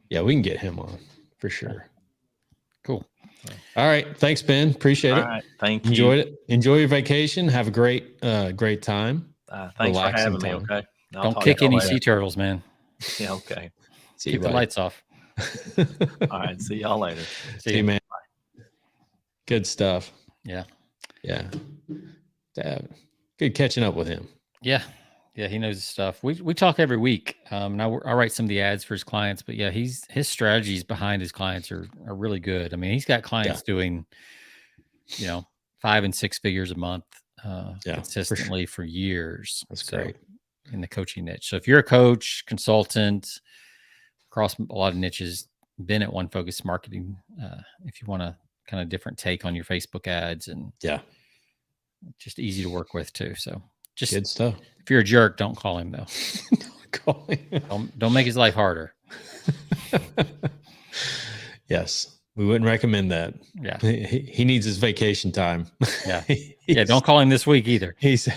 Yeah, we can get him on for sure. Cool. All right. Thanks, Ben. Appreciate All it. right, thank you. Enjoyed it. Enjoy your vacation. Have a great time. Thanks for Relaxing having me. time. Okay. I'll Don't talk kick to y'all any later. sea turtles, man. Yeah. Okay. See Keep the buddy. lights off. All right. See y'all later. See you, man. Good stuff. Yeah. Yeah. Good catching up with him. Yeah. Yeah. He knows his stuff. We talk every week. Now I write some of the ads for his clients, but yeah, his strategies behind his clients are really good. I mean, he's got clients doing, 5 and 6 figures a month consistently for years. That's great. In the coaching niche. So if you're a coach, consultant, across a lot of niches, been at One Focus Marketing, if you want a kind of different take on your Facebook ads, and just easy to work with too. So just good stuff. If you're a jerk, don't call him though. Call him. Don't make his life harder. Yes, we wouldn't recommend that. Yeah. He needs his vacation time. Yeah. Yeah. Don't call him this week either. He's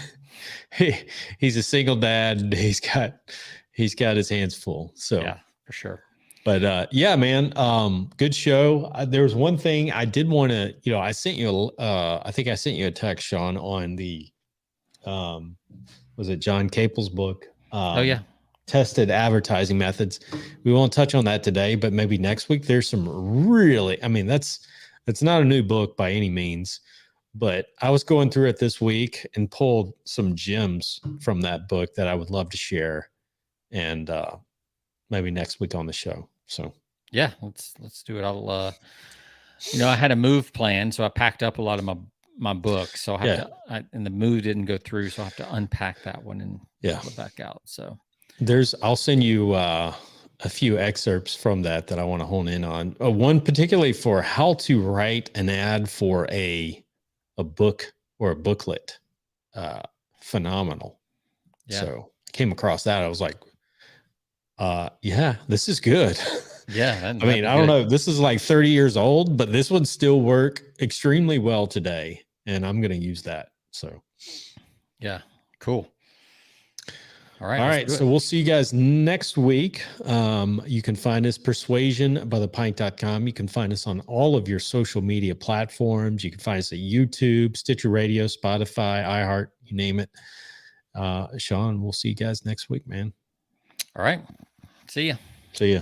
a single dad. And he's got his hands full. So yeah, for sure. But yeah, man, good show. There was one thing I did want to, I sent you, I think I sent you a text, Sean, on the, was it John Capel's book? Oh yeah. Tested advertising methods. We won't touch on that today, but maybe next week. There's some really, I mean, that's not a new book by any means, but I was going through it this week and pulled some gems from that book that I would love to share, and maybe next week on the show. So yeah, let's do it. I'll I had a move plan, so I packed up a lot of my books. So I have to, and the move didn't go through, so I have to unpack that one and pull it back out. So I'll send you a few excerpts from that I want to hone in on. One particularly for how to write an ad for a book or a booklet. Phenomenal. Yeah. So I came across that. I was like, yeah, this is good. Yeah. I mean, I don't know. This is like 30 years old, but this would still work extremely well today. And I'm going to use that. So yeah, cool. All right. All right. So we'll see you guys next week. You can find us persuasionbythepint.com. You can find us on all of your social media platforms. You can find us at YouTube, Stitcher Radio, Spotify, iHeart, you name it. Sean, we'll see you guys next week, man. All right. See ya. See ya.